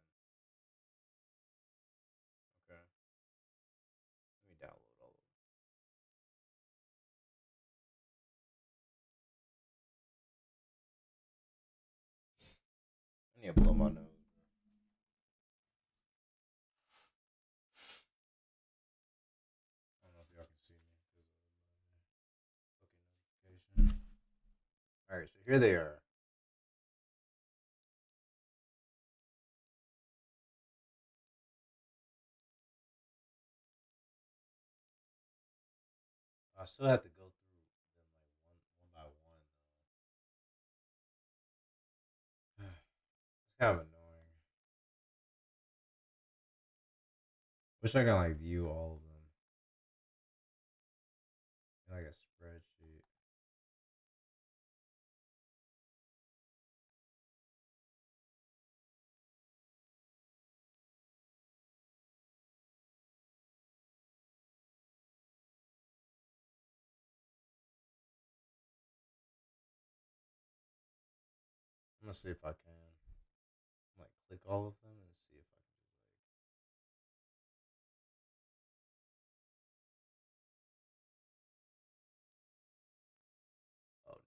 Okay. Let me download all of them. I need to blow my nose. I don't know if y'all can see me because of my fucking notification. All right, so here they are. I still have to go through them like one by one though. It's kind of annoying. Wish I could like view all of them in like a spreadsheet. I'm gonna see if I can like click all of them and see if I can just like. Oh no,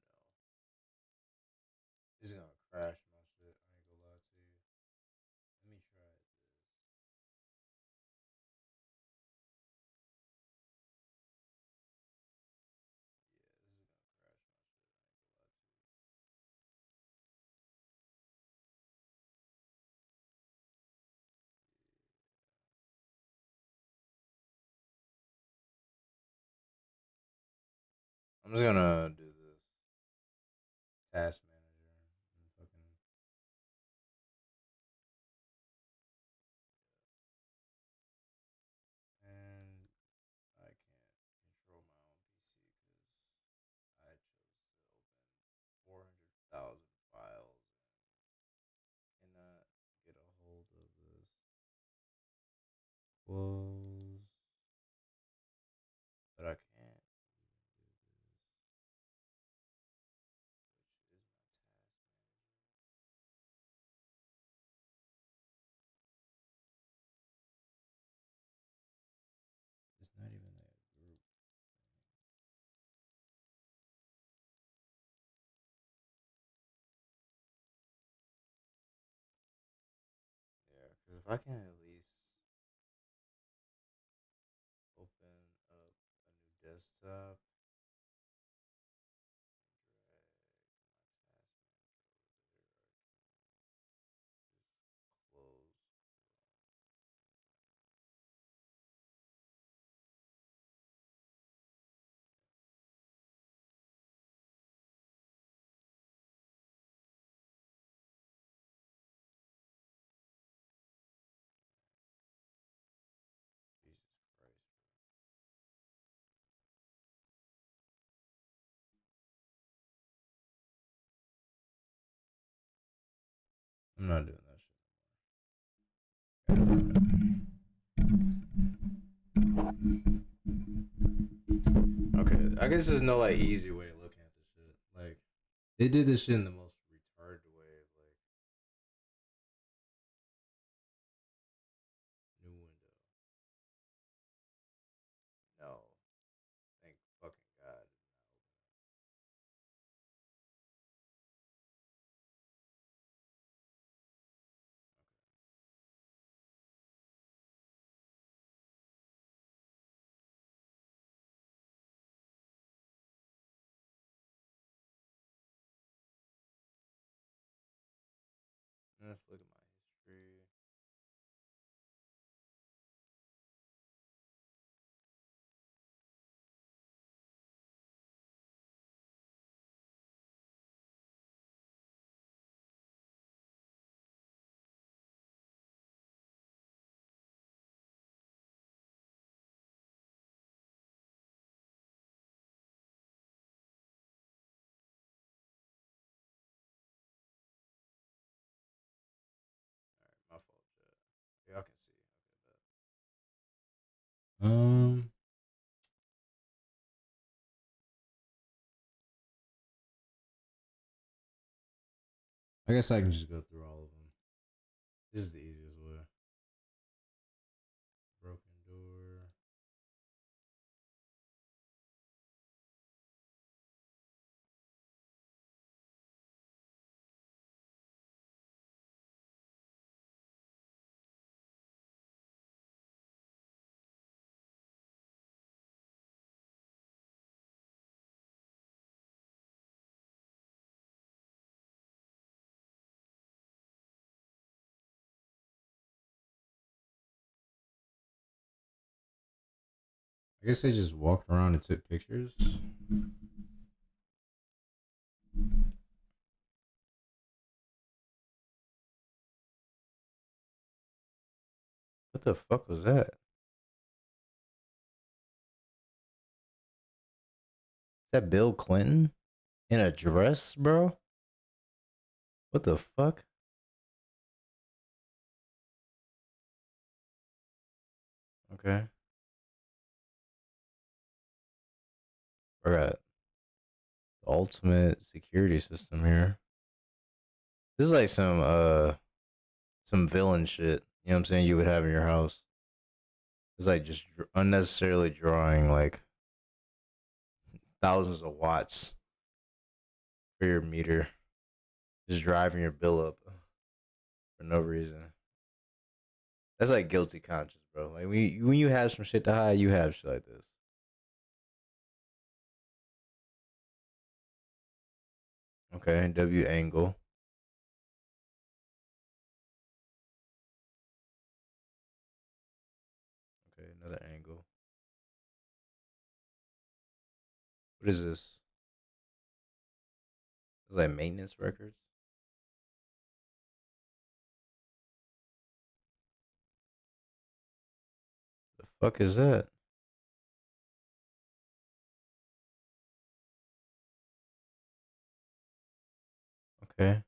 this is gonna crash my shit. I ain't gonna lie to you. Let me try this. Yeah, this is gonna crash my shit. I ain't gonna lie to you. I'm just gonna do this task manager and fucking. And I can't control my own PC because I chose to open 400,000 files and cannot get a hold of this. Close. But I can't even do this, which is my task manager. It's not even a group thing. Yeah, because if I can at least open up a new desktop, drag my task manager over there, I can just close Chrome. I'm not doing that shit. Okay, I guess there's no like easy way of looking at this shit. Like they did this shit in the most retarded way of like new window. No, thank fucking God. Let's look at my history. My fault, chat. Y'all can see. Okay, I guess I can just go through all of them. This is the easiest way. Broken door. I guess they just walked around and took pictures. What the fuck was that? Is that Bill Clinton in a dress, bro? What the fuck? Okay. I got the ultimate security system here. This is like some villain shit. You know what I'm saying? You would have in your house. It's like just unnecessarily drawing like thousands of watts for your meter. Just driving your bill up for no reason. That's like guilty conscience, bro. Like when you have some shit to hide, you have shit like this. Okay, W angle. Okay, another angle. What is this? It's like maintenance records. The fuck is that? Okay.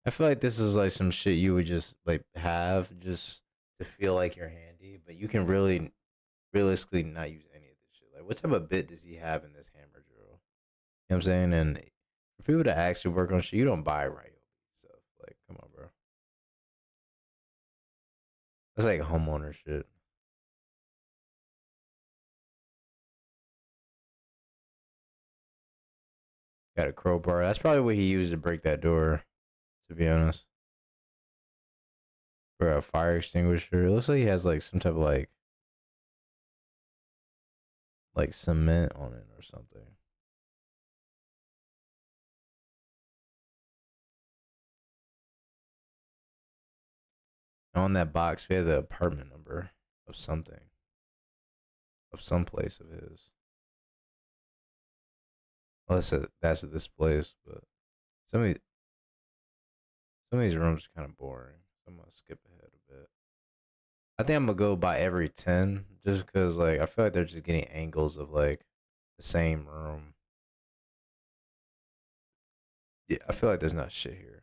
I feel like this is like some shit you would just like have just to feel like you're handy, but you can really realistically not use any of this shit. Like what type of bit does he have in this hammer drill? You know what I'm saying? And for people to actually work on shit, you don't buy right stuff. Like, come on, bro. That's like homeowner shit. Got a crowbar. That's probably what he used to break that door, to be honest. For a fire extinguisher. It looks like he has like some type of like cement on it or something. On that box, we had the apartment number of something. Of some place of his. Well, that's this place, but some of these rooms are kind of boring. So I'm gonna skip ahead a bit. I think I'm gonna go by every 10, just because like I feel like they're just getting angles of like the same room. Yeah, I feel like there's not shit here.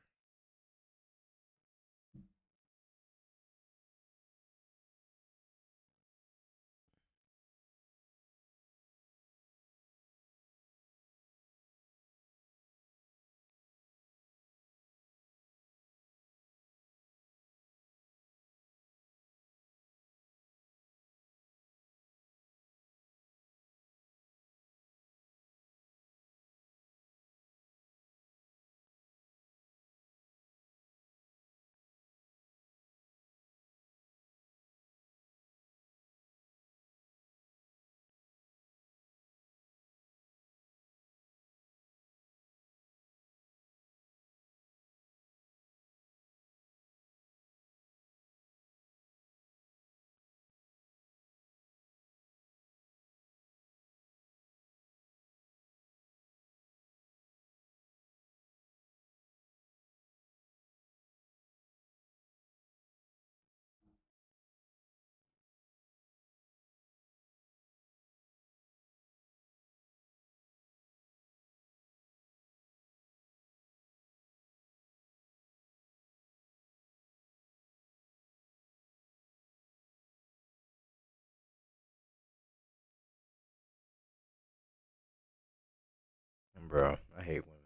Bro, I hate women.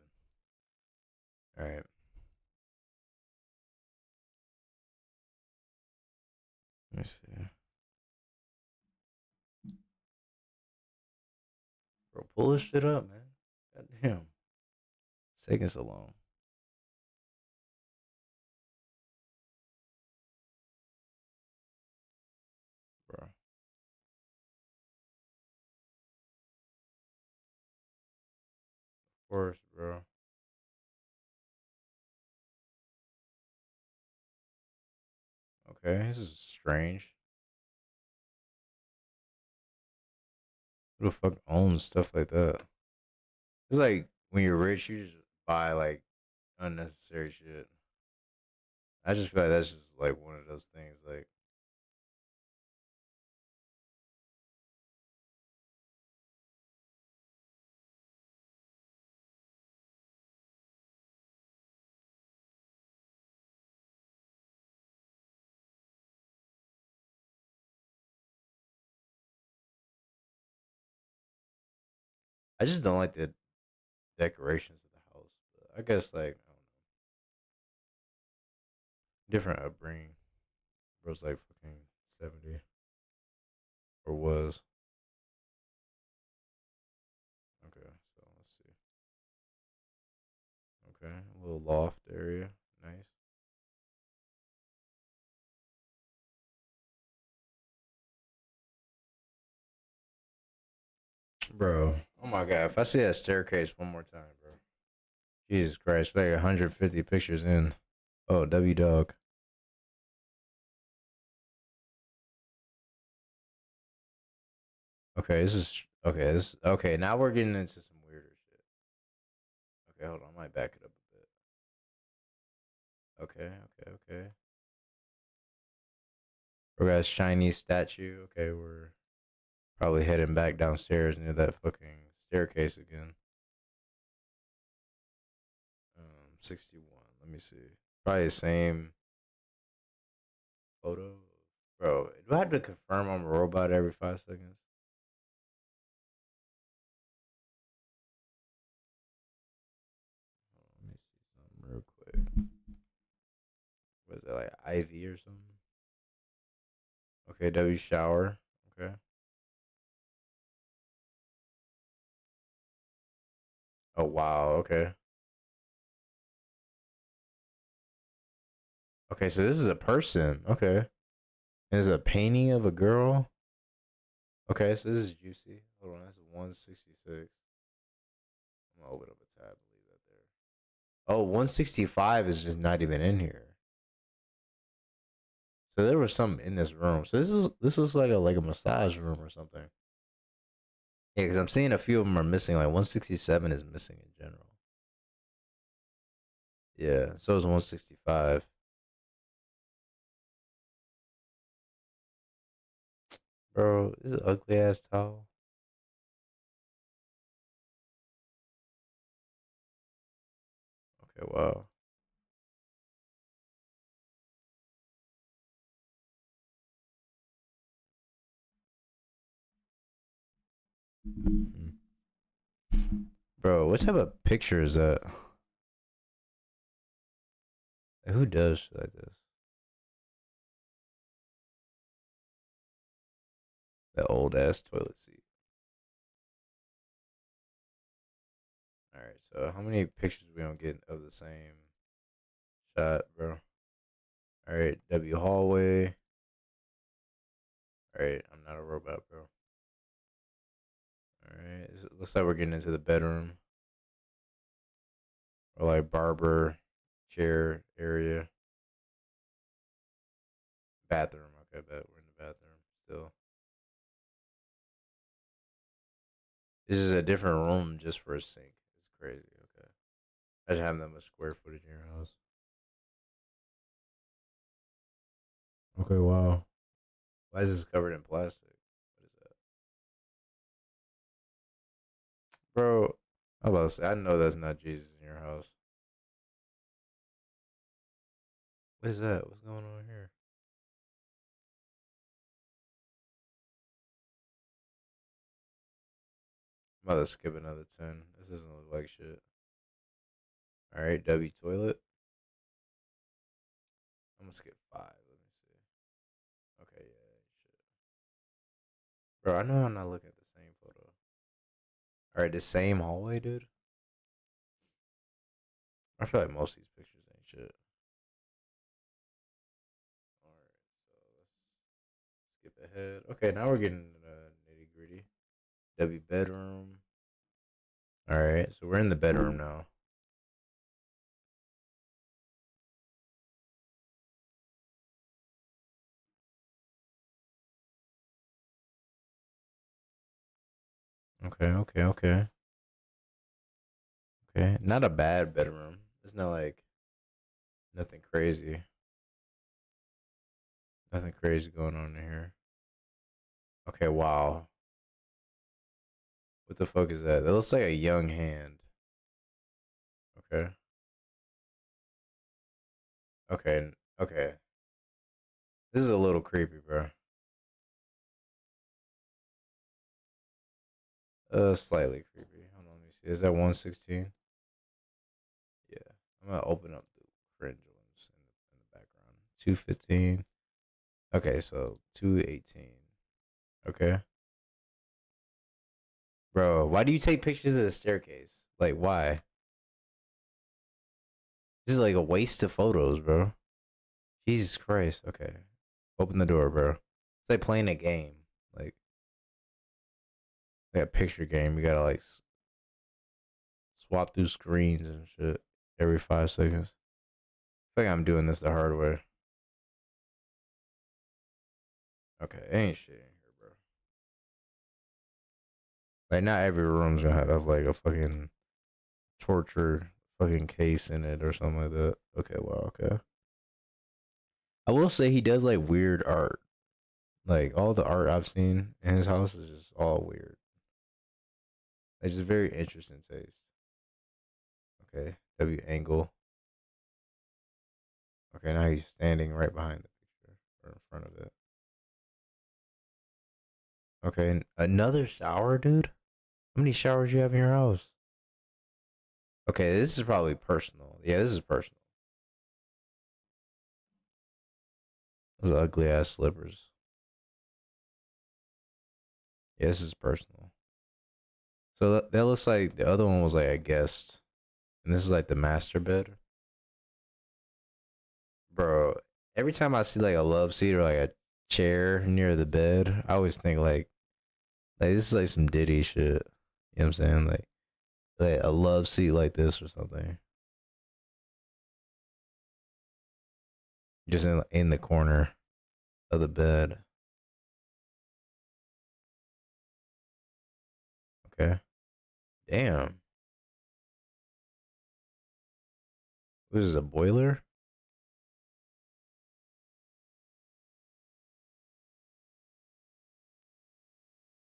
All right. Let me see. Bro, pull this shit up, man. God damn. It's taking so long. Bro. Of course, bro. Okay, this is strange. Who the fuck owns stuff like that? It's like when you're rich, you just buy like unnecessary shit. I just feel like that's just like one of those things. Like, I just don't like the decorations of the house. But I guess like I don't know, different upbringing. Bro's like fucking 70 or was. Okay, so let's see. Okay, a little loft area, nice. Bro, oh my god, if I see that staircase one more time, bro. Jesus Christ, like 150 pictures in. Oh, W dog. Okay, this is okay. This okay. Now we're getting into some weirder shit. Okay, hold on. I might back it up a bit. Okay, okay, okay. We got a Chinese statue. Okay, we're probably heading back downstairs near that fucking staircase again. 61. Let me see. Probably the same photo. Bro, do I have to confirm I'm a robot every 5 seconds? Let me see something real quick. Was that like Ivy or something? Okay, W shower. Okay. Oh wow. Okay. Okay, so this is a person. Okay. There's a painting of a girl. Okay, so this is juicy. Hold on, that's 166. I'm gonna open up a tab and leave that there. Oh, 165 is just not even in here. So there was something in this room. So this looks like a massage room or something. Yeah, because I'm seeing a few of them are missing. Like 167 is missing in general. Yeah, so is 165. Bro, this is an ugly ass towel. Okay, wow. Mhm. Bro, what type of picture is that? Like, who does shit like this? That old ass toilet seat. Alright, so how many pictures we gonna get of the same shot, bro? Alright, W hallway. Alright, I'm not a robot, bro. Alright, looks like we're getting into the bedroom. Or like barber chair area. Bathroom. Okay, bet we're in the bathroom still. This is a different room just for a sink. It's crazy. Okay. I just have that much square footage in your house. Okay, wow. Why is this covered in plastic? What is that? Bro, I'm about to say, I know that's not Jesus in your house. What is that? What's going on here? I'm about to skip another 10. This doesn't look like shit. Alright, W toilet. I'm gonna skip 5. Let me see. Okay, yeah, shit. Bro, I know I'm not looking at the same photo. Alright, the same hallway, dude? I feel like most of these pictures ain't shit. Alright, so let's skip ahead. Okay, now we're getting nitty gritty. W bedroom. Alright, so we're in the bedroom now. Okay. Okay, not a bad bedroom. It's not like nothing crazy. Nothing crazy going on in here. Okay, wow. What the fuck is that? That looks like a young hand. Okay. Okay. This is a little creepy, bro. Slightly creepy. Hold on, let me see. Is that 116? Yeah. I'm gonna open up the cringe ones in the background. 215. Okay, so 218. Okay. Bro, why do you take pictures of the staircase? Like, why? This is like a waste of photos, bro. Jesus Christ. Okay. Open the door, bro. It's like playing a game. Like a picture game. You gotta like swap through screens and shit every 5 seconds. I feel like I'm doing this the hard way. Okay, ain't shit in here, bro. Like, not every room's gonna have like a fucking torture fucking case in it or something like that. Okay, well, okay. I will say he does like weird art. Like, all the art I've seen in his house is just all weird. It's just very interesting taste. Okay, W angle. Okay, now he's standing right behind the picture or in front of it. Okay, another shower, dude. How many showers you have in your house? Okay, this is probably personal. Yeah, this is personal. Those ugly ass slippers. Yeah, this is personal. So that looks like the other one was like a guest, and this is like the master bed. Bro, every time I see like a love seat or like a chair near the bed, I always think like this is like some Diddy shit. You know what I'm saying? Like a love seat like this or something. Just in the corner of the bed. Okay. Damn. What is this, a boiler?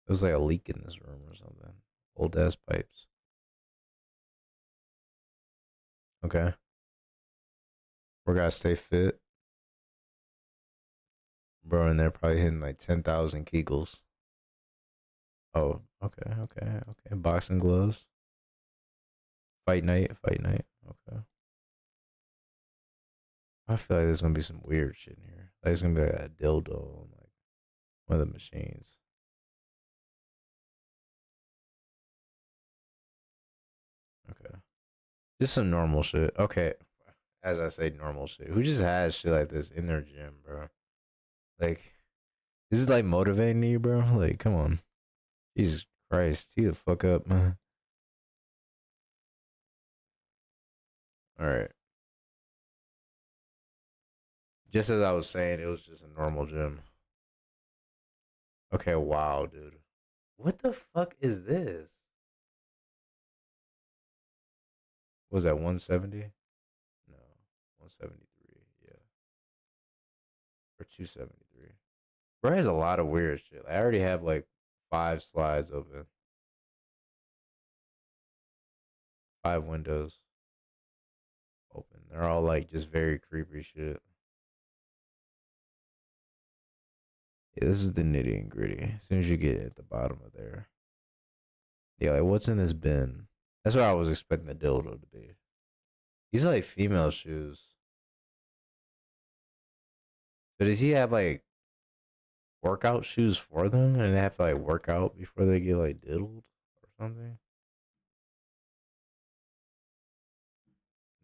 It was like a leak in this room or something. Old ass pipes. Okay. We gotta stay fit. Bro, and they're probably hitting like 10,000 Kegels. Oh, okay, okay, okay. Boxing gloves. Fight night, fight night. Okay. I feel like there's gonna be some weird shit in here. Like it's gonna be like a dildo on like one of the machines. Okay. Just some normal shit. Okay. As I say, normal shit. Who just has shit like this in their gym, bro? Like, this is like motivating you, bro. Like, come on. Jesus Christ. Tee the fuck up, man. Alright. Just as I was saying, it was just a normal gym. Okay, wow, dude. What the fuck is this? Was that 170? No. 173. Yeah. Or 273. Bro has a lot of weird shit. I already have like 5 slides open. 5 windows open. They're all like just very creepy shit. Yeah, this is the nitty and gritty. As soon as you get at the bottom of there. Yeah, like what's in this bin? That's what I was expecting the dildo to be. These are like female shoes. But does he have like workout shoes for them? And they have to like work out before they get like diddled or something?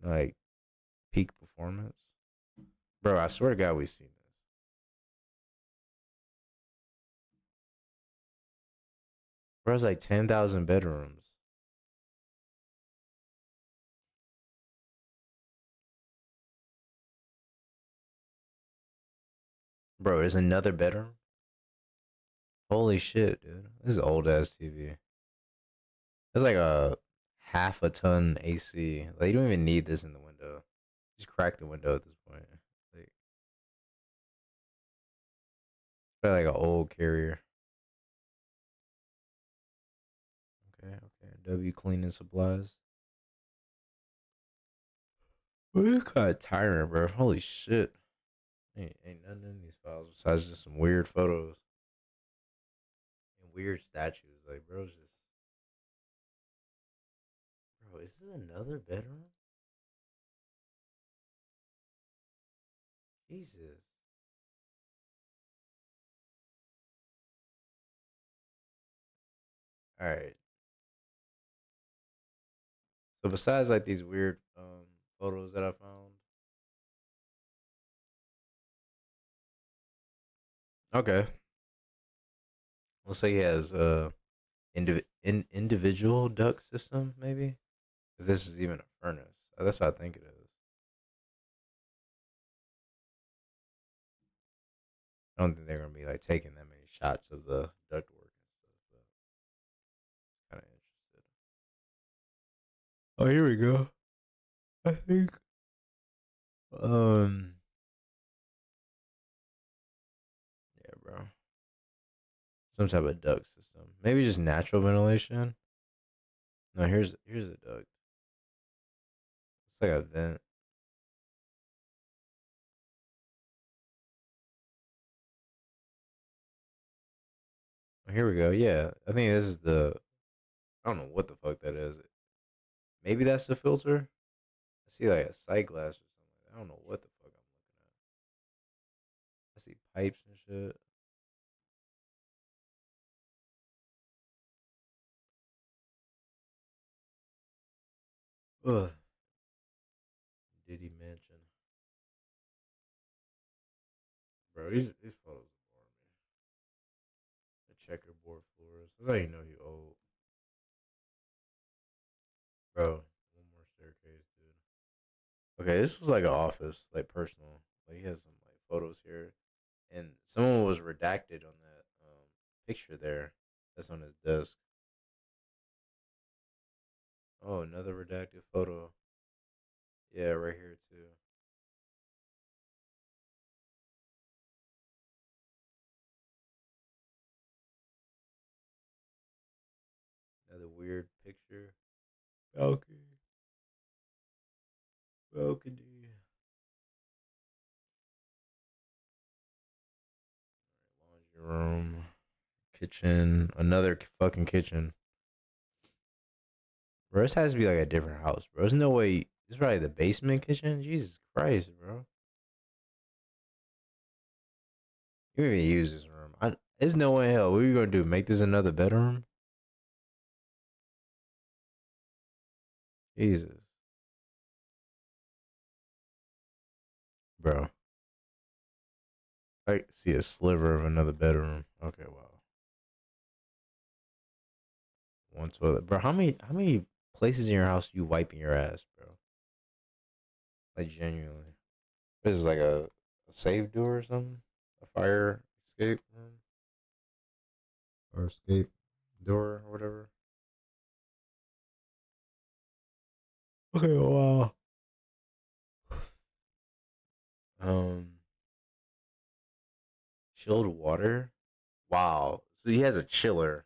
Like peak performance? Bro, I swear to God we've seen this. Bro, it's like 10,000 bedrooms. Bro, there's another bedroom? Holy shit, dude. This is old ass TV. It's like a half a ton AC. Like you don't even need this in the window. Just crack the window at this point. Like it's probably like an old carrier. Okay, okay. W cleaning supplies. Well, it's kind of tiring, bro. Holy shit. Ain't nothing in these files besides just some weird photos and weird statues. Like, bro, is this another bedroom? Jesus. All right. So besides like these weird photos that I found. Okay. Let's say he has individual duct system, maybe. If this is even a furnace, that's what I think it is. I don't think they're gonna be like taking that many shots of the ductwork and stuff. But kind of interested. Oh, here we go. I think um yeah, bro. Some type of duct system. Maybe just natural ventilation. No, here's a duct. It's like a vent. Oh, here we go. Yeah, I think this is the. I don't know what the fuck that is. Maybe that's the filter. I see like a sight glass or something. I don't know what the fuck I'm looking at. I see pipes and shit. Ugh. Diddy Mansion. Bro, these photos are boring me. The checkerboard floors. That's how you know you old. Bro, one more staircase, dude. Okay, this was like an office, like personal. Like he has some like photos here. And someone was redacted on that picture there. That's on his desk. Oh, another redacted photo. Yeah, right here too. Another weird picture. Okay. Balcony. Laundry room. Kitchen. Another fucking kitchen. Bro, this has to be like a different house, bro. There's no way. This is probably the basement kitchen. Jesus Christ, bro. You don't even use this room. There's no way in hell. What are you gonna do? Make this another bedroom? Jesus, bro. I see a sliver of another bedroom. Okay, wow. One toilet, bro. How many places in your house you wiping your ass, bro? Like genuinely. This is like a save door or something? A fire escape room? Or escape door or whatever. Okay, wow. Chilled water? Wow. So he has a chiller.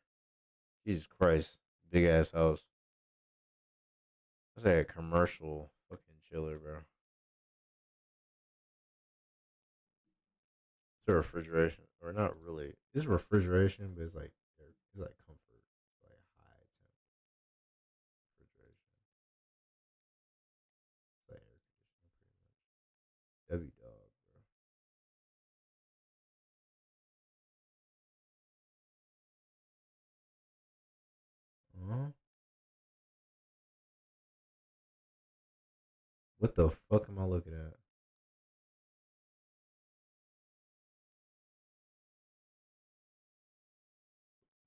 Jesus Christ. Big ass house. That's like a commercial fucking chiller, bro. It's a refrigeration. Or not really. It's refrigeration, but it's like comfort. Like high temp refrigeration. It's like air conditioning pretty much. W dog, bro. Huh? What the fuck am I looking at?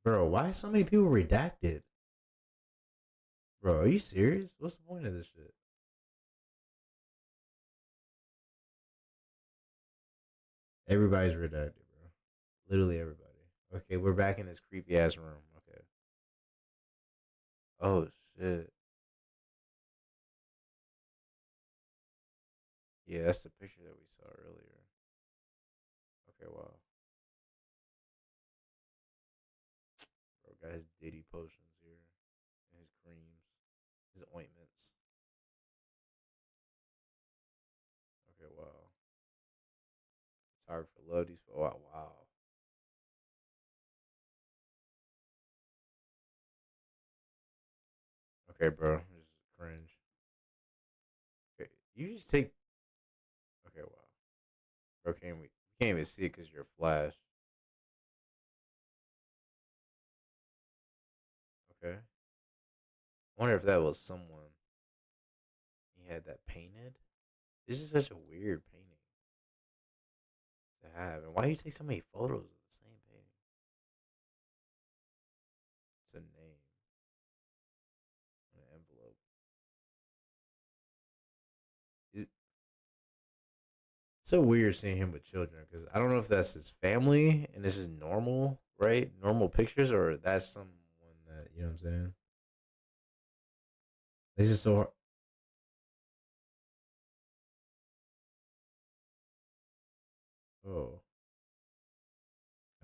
Bro, why so many people redacted? Bro, are you serious? What's the point of this shit? Everybody's redacted, bro. Literally everybody. Okay, we're back in this creepy ass room. Okay. Oh shit. Yeah, that's the picture that we saw earlier. Okay, wow. Bro got his Diddy potions here. And his creams. His ointments. Okay, wow. Photographer love these. Oh, wow. Wow. Okay, bro. This is cringe. Okay, you just take. Okay, wow. Bro, can't even see it because you're flash. Okay. I wonder if that was someone he had that painted. This is such a weird painting to have. And why do you take so many photos of the same painting? It's a name on an envelope. It's so weird seeing him with children because I don't know if that's his family and this is normal, right? Normal pictures, or that's someone that, you know what I'm saying? This is so hard. Oh,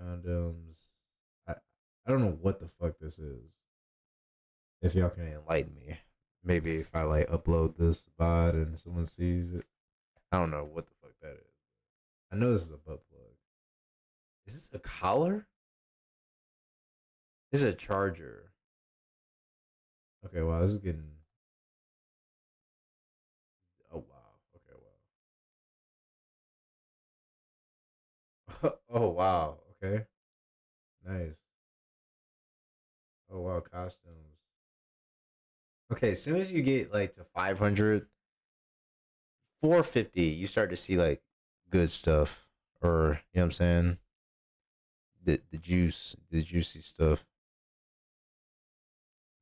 condoms. I don't know what the fuck this is. If y'all can enlighten me. Maybe if I like upload this VOD and someone sees it. I don't know what the fuck that is. I know this is a butt plug. Is this a collar? This is a charger. Okay, wow, this is getting. Oh wow. Okay, wow. Oh wow. Okay. Nice. Oh wow, costumes. Okay, as soon as you get like to 500, 450, you start to see like good stuff, or you know what I'm saying? The juicy stuff.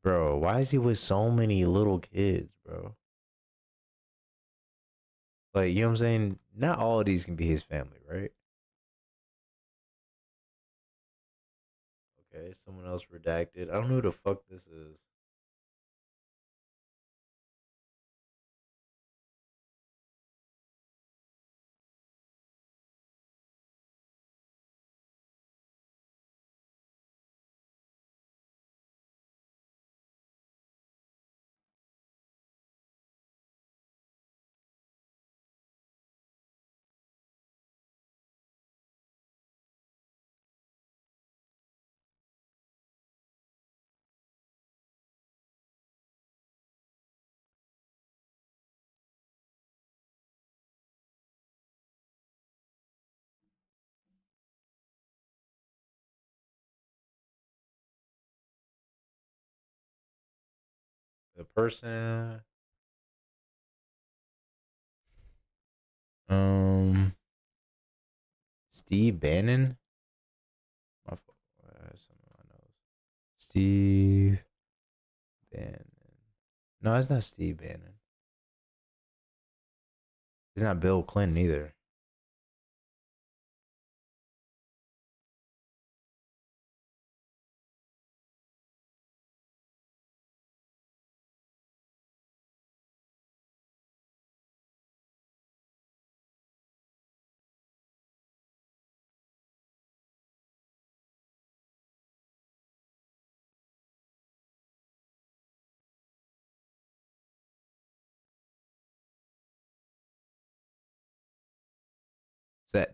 Bro, why is he with so many little kids, bro? Like, you know what I'm saying? Not all of these can be his family, right? Okay, someone else redacted. I don't know who the fuck this is. the person. Steve Bannon. My fault. Something in my nose. Steve Bannon. No, it's not Steve Bannon. It's not Bill Clinton either.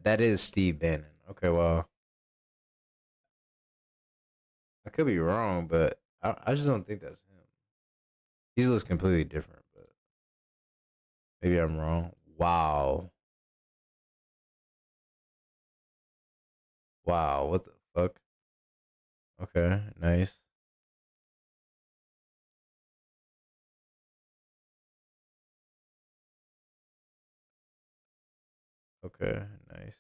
That is Steve Bannon. Okay, well, I could be wrong, but I just don't think that's him. He looks completely different, but maybe I'm wrong. Wow. Wow, what the fuck? Okay, nice. Okay, nice.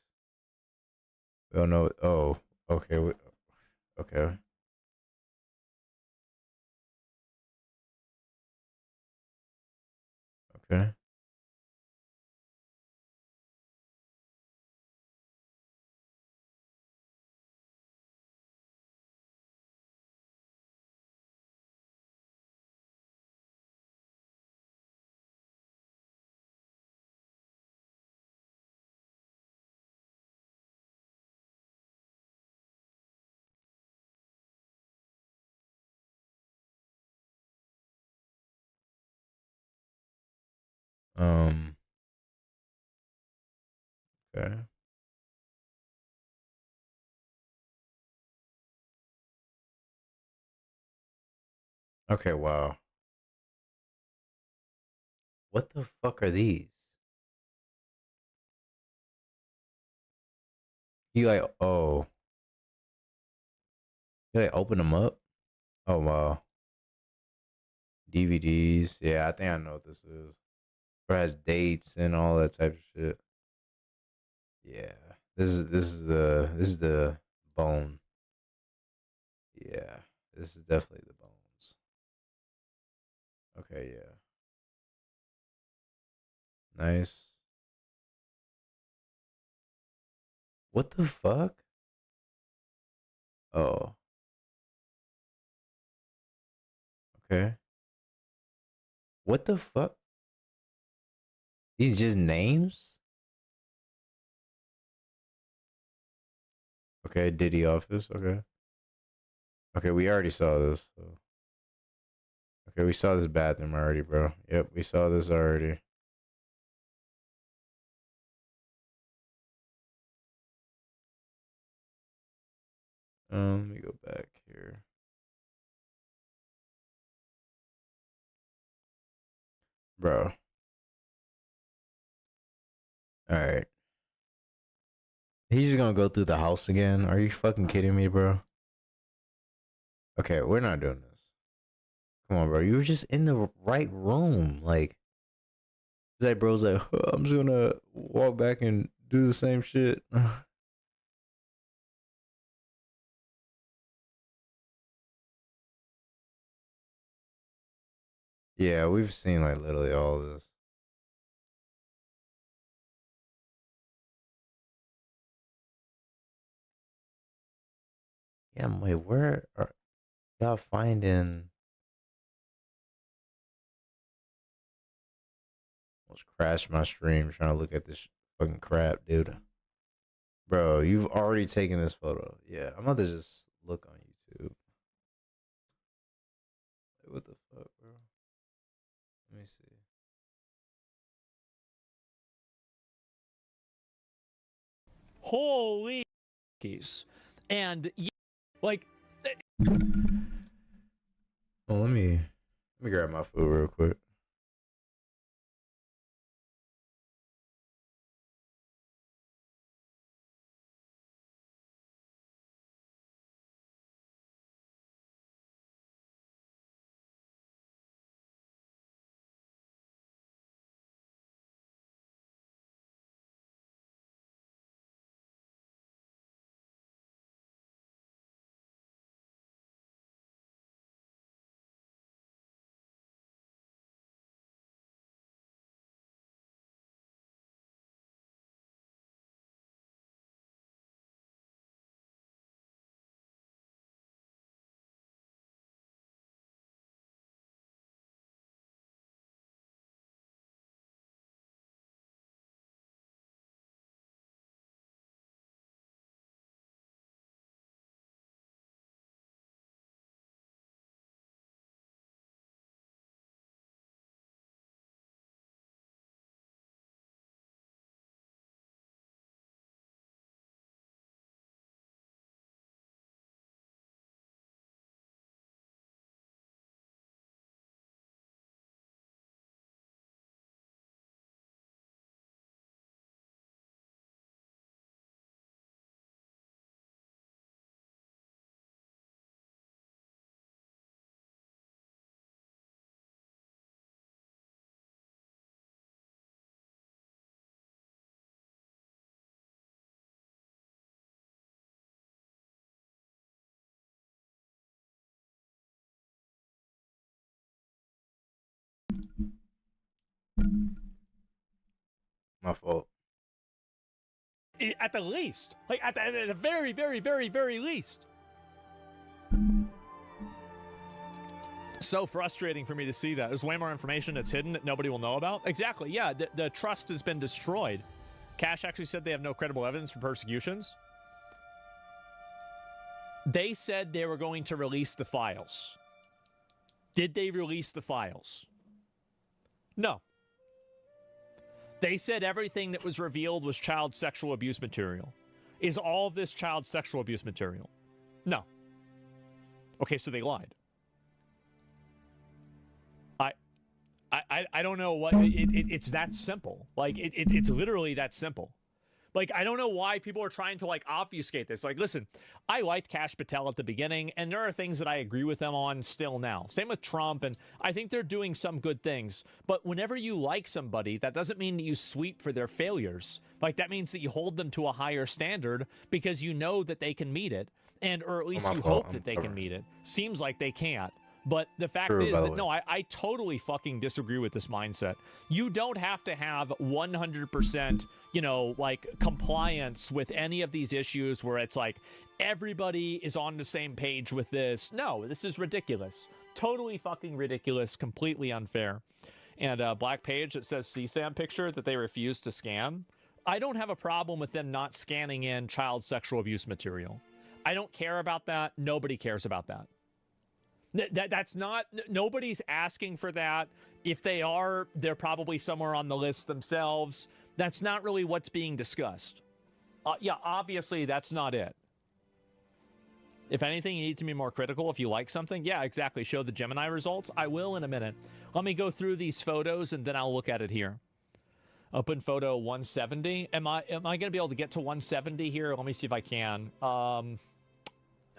We don't know. Oh, okay. Okay. Okay. Um. Okay. Okay. Wow. What the fuck are these? You like? Oh. You like open them up? Oh wow. DVDs. Yeah, I think I know what this is. Or has dates and all that type of shit. Yeah. This is the bone. Yeah. This is definitely the bones. Okay, yeah. Nice. What the fuck? Oh, okay. What the fuck? These just names? Okay, Diddy Office. Okay. Okay, we already saw this. So. Okay, we saw this bathroom already, bro. Yep, we saw this already. Let me go back here. Bro. Alright. He's just gonna go through the house again. Are you fucking kidding me, bro? Okay, we're not doing this. Come on, bro. You were just in the right room. Like, that bro's like, "Huh, I'm just gonna walk back and do the same shit." Yeah, we've seen like literally all of this. Yeah, I'm like, where are y'all finding? Almost crashed my stream trying to look at this fucking crap, dude. Bro, you've already taken this photo. Yeah, I'm about to just look on YouTube. Like, what the fuck, bro? Let me see. Holy keys. And like Oh, let me grab my food real quick. My fault. At the least. Like, at the very, very, very, very least. So frustrating for me to see that. There's way more information that's hidden that nobody will know about. Exactly, yeah, the trust has been destroyed. Cash actually said they have no credible evidence for persecutions. They said they were going to release the files. Did they release the files? No. They said everything that was revealed was child sexual abuse material. Is all of this child sexual abuse material? No. Okay, so they lied. I don't know what it's that simple. Like it's literally that simple. Like, I don't know why people are trying to like obfuscate this. Like, listen, I liked Kash Patel at the beginning, and there are things that I agree with them on still now. Same with Trump, and I think they're doing some good things. But whenever you like somebody, that doesn't mean that you sweep for their failures. Like, that means that you hold them to a higher standard because you know that they can meet it, and or at least you hope that they can meet it. Seems like they can't. But the fact is that, no, I totally fucking disagree with this mindset. You don't have to have 100%, you know, like, compliance with any of these issues where it's like, everybody is on the same page with this. No, this is ridiculous. Totally fucking ridiculous. Completely unfair. And Black Page, it says CSAM picture that they refuse to scan. I don't have a problem with them not scanning in child sexual abuse material. I don't care about that. Nobody cares about that. That's not, nobody's asking for that. If they are, they're probably somewhere on the list themselves. That's not really what's being discussed. Yeah, obviously that's not it. If anything, you need to be more critical. If you like something, yeah, exactly. Show the Gemini results. I will in a minute. Let me go through these photos and then I'll look at it here. Open photo 170. Am I going to be able to get to 170 here? Let me see if I can.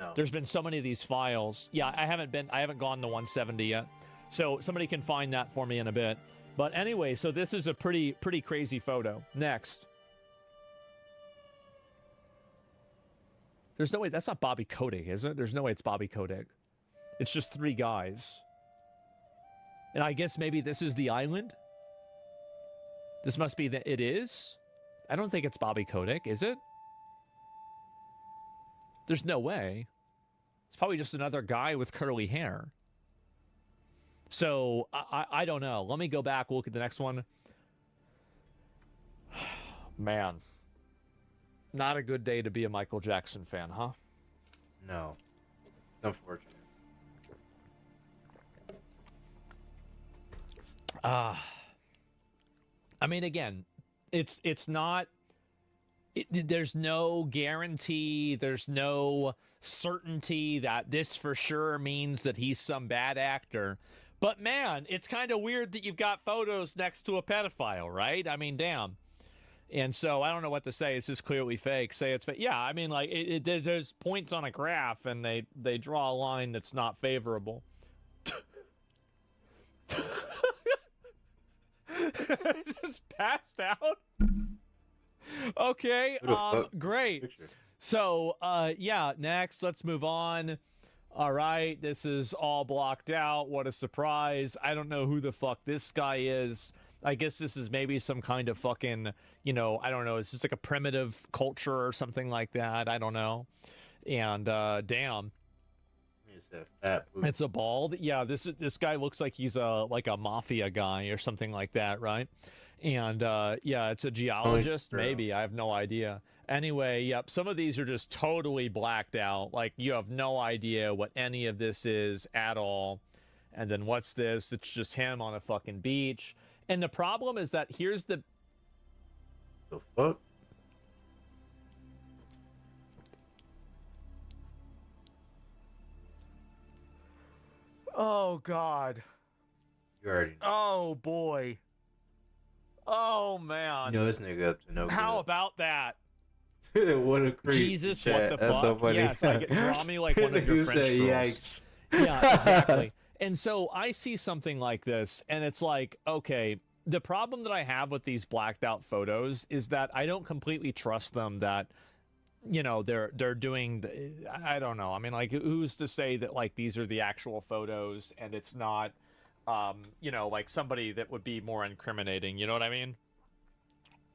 No. There's been so many of these files. Yeah, I haven't gone to 170 yet. So somebody can find that for me in a bit. But anyway, so this is a pretty crazy photo. Next. There's no way, that's not Bobby Kotick, is it? There's no way it's Bobby Kotick. It's just three guys. And I guess maybe this is the island? This must be it is? I don't think it's Bobby Kotick, is it? There's no way. It's probably just another guy with curly hair. So, I don't know. Let me go back, look at the next one. Man. Not a good day to be a Michael Jackson fan, huh? No. Unfortunate. I mean, again, it's not... there's no guarantee, there's no certainty that this for sure means that he's some bad actor. But man, it's kind of weird that you've got photos next to a pedophile, right? I mean, damn. And so I don't know what to say. It's just clearly fake. Say it's fake. Yeah, I mean, like, there's points on a graph, and they draw a line that's not favorable. Just passed out? Okay, great. So, yeah, next, let's move on. All right, this is all blocked out. What a surprise. I don't know who the fuck this guy is. I guess this is maybe some kind of fucking, you know, I don't know. It's just like a primitive culture or something like that. I don't know. And, damn. It's a fat poop. It's a bald. Yeah, this guy looks like he's like a mafia guy or something like that, right? And, yeah, it's a geologist, maybe. I have no idea. Anyway, yep, some of these are just totally blacked out. Like, you have no idea what any of this is at all. And then what's this? It's just him on a fucking beach. And the problem is that here's the fuck? Oh, God. You already know. Oh, boy. Oh, man. You know this nigga up to no good. How about that? What a creep. Jesus, Chat. what the That's fuck? so funny. Yes, like, draw me like one of your You French say, girls. yikes. Yeah, exactly. And so I see something like this, and it's like, okay, the problem that I have with these blacked out photos is that I don't completely trust them that, you know, they're doing, I don't know. I mean, like, who's to say that, like, these are the actual photos and it's not, you know, like somebody that would be more incriminating. You know what I mean?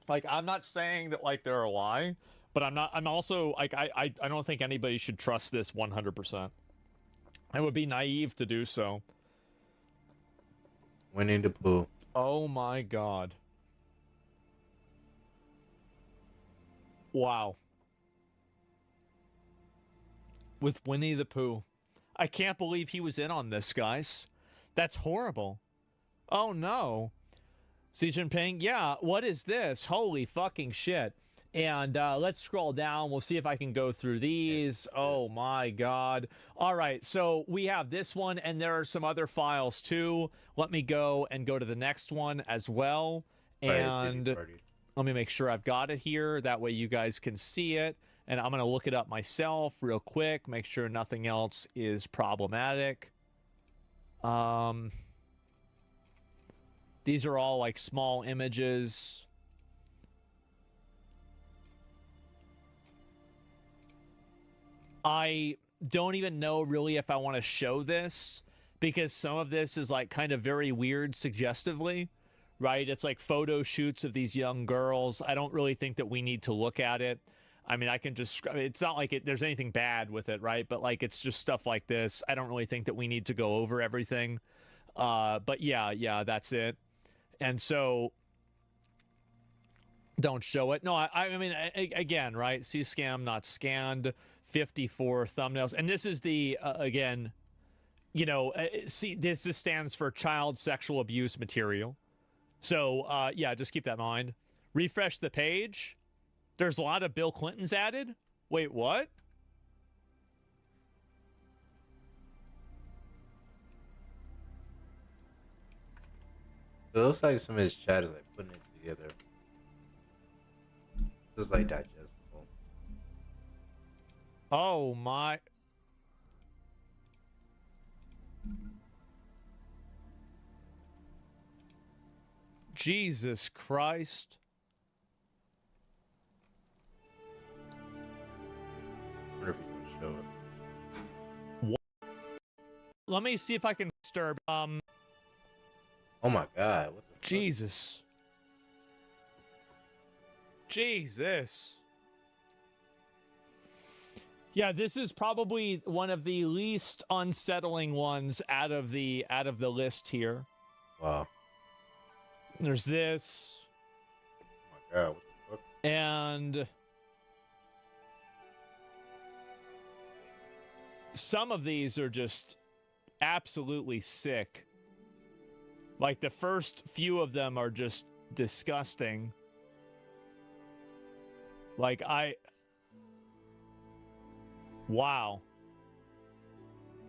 Like, I'm not saying that like they're a lie, but I'm also like I don't think anybody should trust this 100%. It would be naive to do so. Winnie the Pooh. Oh my God. Wow. With Winnie the Pooh. I can't believe he was in on this, guys. That's horrible. Oh no. Xi Jinping, yeah, what is this? Holy fucking shit. And let's scroll down. We'll see if I can go through these. Oh my God. All right, so we have this one, and there are some other files too. Let me go to the next one as well. And let me make sure I've got it here. That way you guys can see it. And I'm going to look it up myself real quick. Make sure nothing else is problematic. These are all like small images. I don't even know really if I want to show this, because some of this is like kind of very weird suggestively, right? It's like photo shoots of these young girls. I don't really think that we need to look at it. I mean, I can just, it's not like there's anything bad with it, right? But like, it's just stuff like this. I don't really think that we need to go over everything. But yeah, that's it. And so don't show it. No, I mean, again, right? See scam, not scanned. 54 thumbnails. And this is the, again, you know, see, this just stands for child sexual abuse material. So, yeah, just keep that in mind. Refresh the page. There's a lot of Bill Clintons added. Wait, what? It looks like some of his chat is like putting it together. It was like digestible. Oh my. Jesus Christ. I wonder if he's gonna show it. What? Let me see if I can disturb. Oh my God! What the Jesus. Jesus. Yeah, this is probably one of the least unsettling ones out of the list here. Wow. There's this. Oh my God! What the fuck? And some of these are just absolutely sick. Like, the first few of them are just disgusting. Like, wow.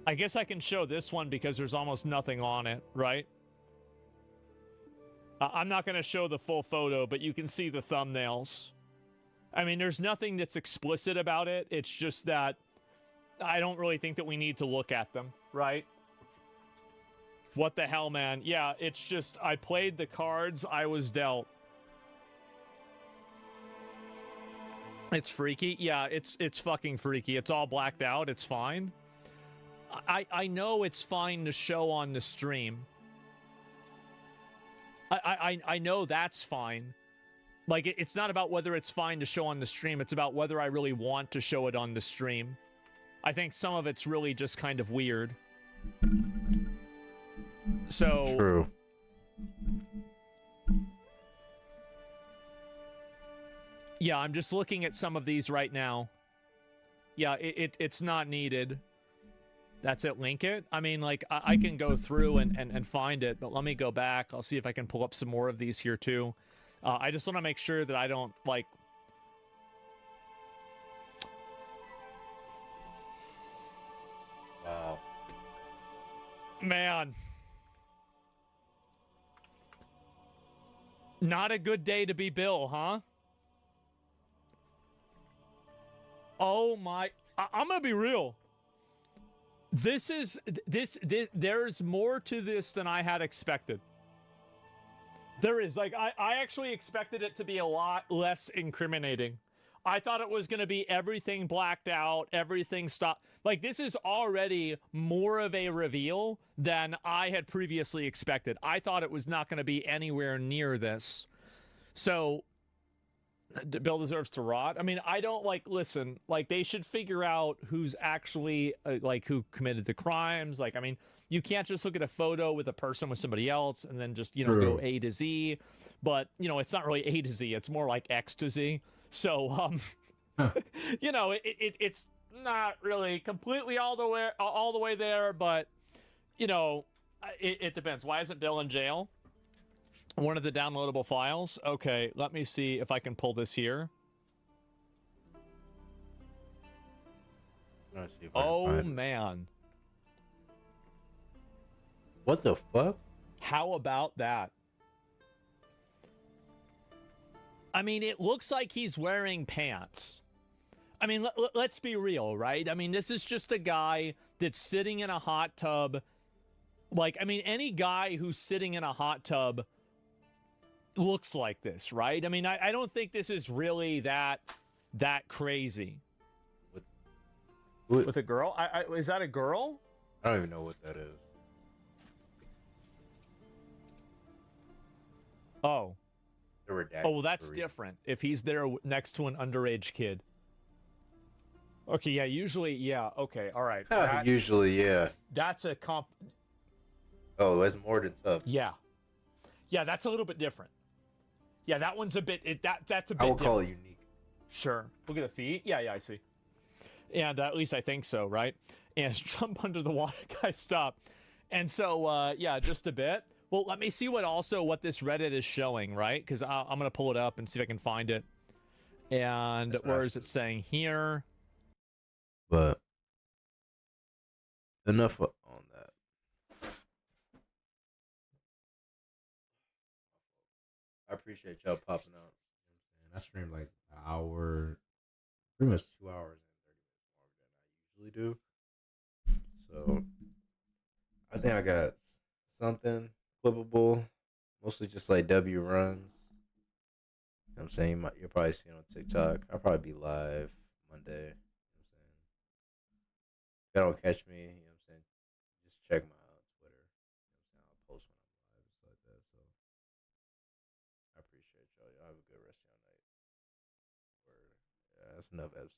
I guess I can show this one because there's almost nothing on it, right? I'm not going to show the full photo, but you can see the thumbnails. I mean, there's nothing that's explicit about it. It's just that I don't really think that we need to look at them, right? What the hell, man? Yeah, it's just, I played the cards I was dealt. It's freaky. Yeah, it's fucking freaky. It's all blacked out. It's fine. I know it's fine to show on the stream. I know that's fine. Like, it's not about whether it's fine to show on the stream. It's about whether I really want to show it on the stream. I think some of it's really just kind of weird. So True. Yeah, I'm just looking at some of these right now. Yeah, it's not needed. That's it, link it. I mean, like, I can go through and find it, but let me go back. I'll see if I can pull up some more of these here too. I just want to make sure that I don't, like... Wow. Man. Not a good day to be Bill, huh? Oh my... I'm gonna be real. There's more to this than I had expected. There is. Like, I actually expected it to be a lot less incriminating. I thought it was going to be everything blacked out, everything stopped. Like, this is already more of a reveal than I had previously expected. I thought it was not going to be anywhere near this. So, Bill deserves to rot. I mean, I don't, like, listen, like, they should figure out who's actually, like, who committed the crimes. Like, I mean, you can't just look at a photo with a person with somebody else and then just, you know, go A to Z. But, you know, it's not really A to Z. It's more like X to Z. So, you know, it's not really completely all the way there, but, you know, it depends. Why isn't Bill in jail? One of the downloadable files. Okay, let me see if I can pull this here. Oh, man. What the fuck? How about that? I mean, it looks like he's wearing pants. I mean, let's be real, right? I mean, this is just a guy that's sitting in a hot tub. Like, I mean, any guy who's sitting in a hot tub looks like this, right? I mean, I don't think this is really that crazy. With a girl? Is that a girl? I don't even know what that is. Oh. Oh, well, that's for a reason. different. If he's there next to an underage kid. Okay, yeah, usually, yeah, okay, all right. Usually, yeah. That's a comp. Oh, that's more than tough. Yeah. Yeah, that's a little bit different. Yeah, that one's a bit, that's a bit I will different. call it unique. Sure. Look at the feet. Yeah, I see. And at least I think so, right? And jump under the water, guys, stop. And so, yeah, just a bit. Well, let me see what this Reddit is showing, right? Because I'm going to pull it up and see if I can find it. And where is it saying here? But enough on that. I appreciate y'all popping out. You know what I'm saying? I stream like an hour, pretty much 2 hours and 30 minutes longer than I usually do. So I think I got something clippable, mostly just like W runs. You know what I'm saying? You'll probably see it on TikTok. I'll probably be live Monday. If y'all don't catch me, you know what I'm saying, just check my Twitter. You know what I'm saying? I'll post when I'm live and stuff like that. So I appreciate y'all. Y'all have a good rest of your night. Yeah, that's enough episode.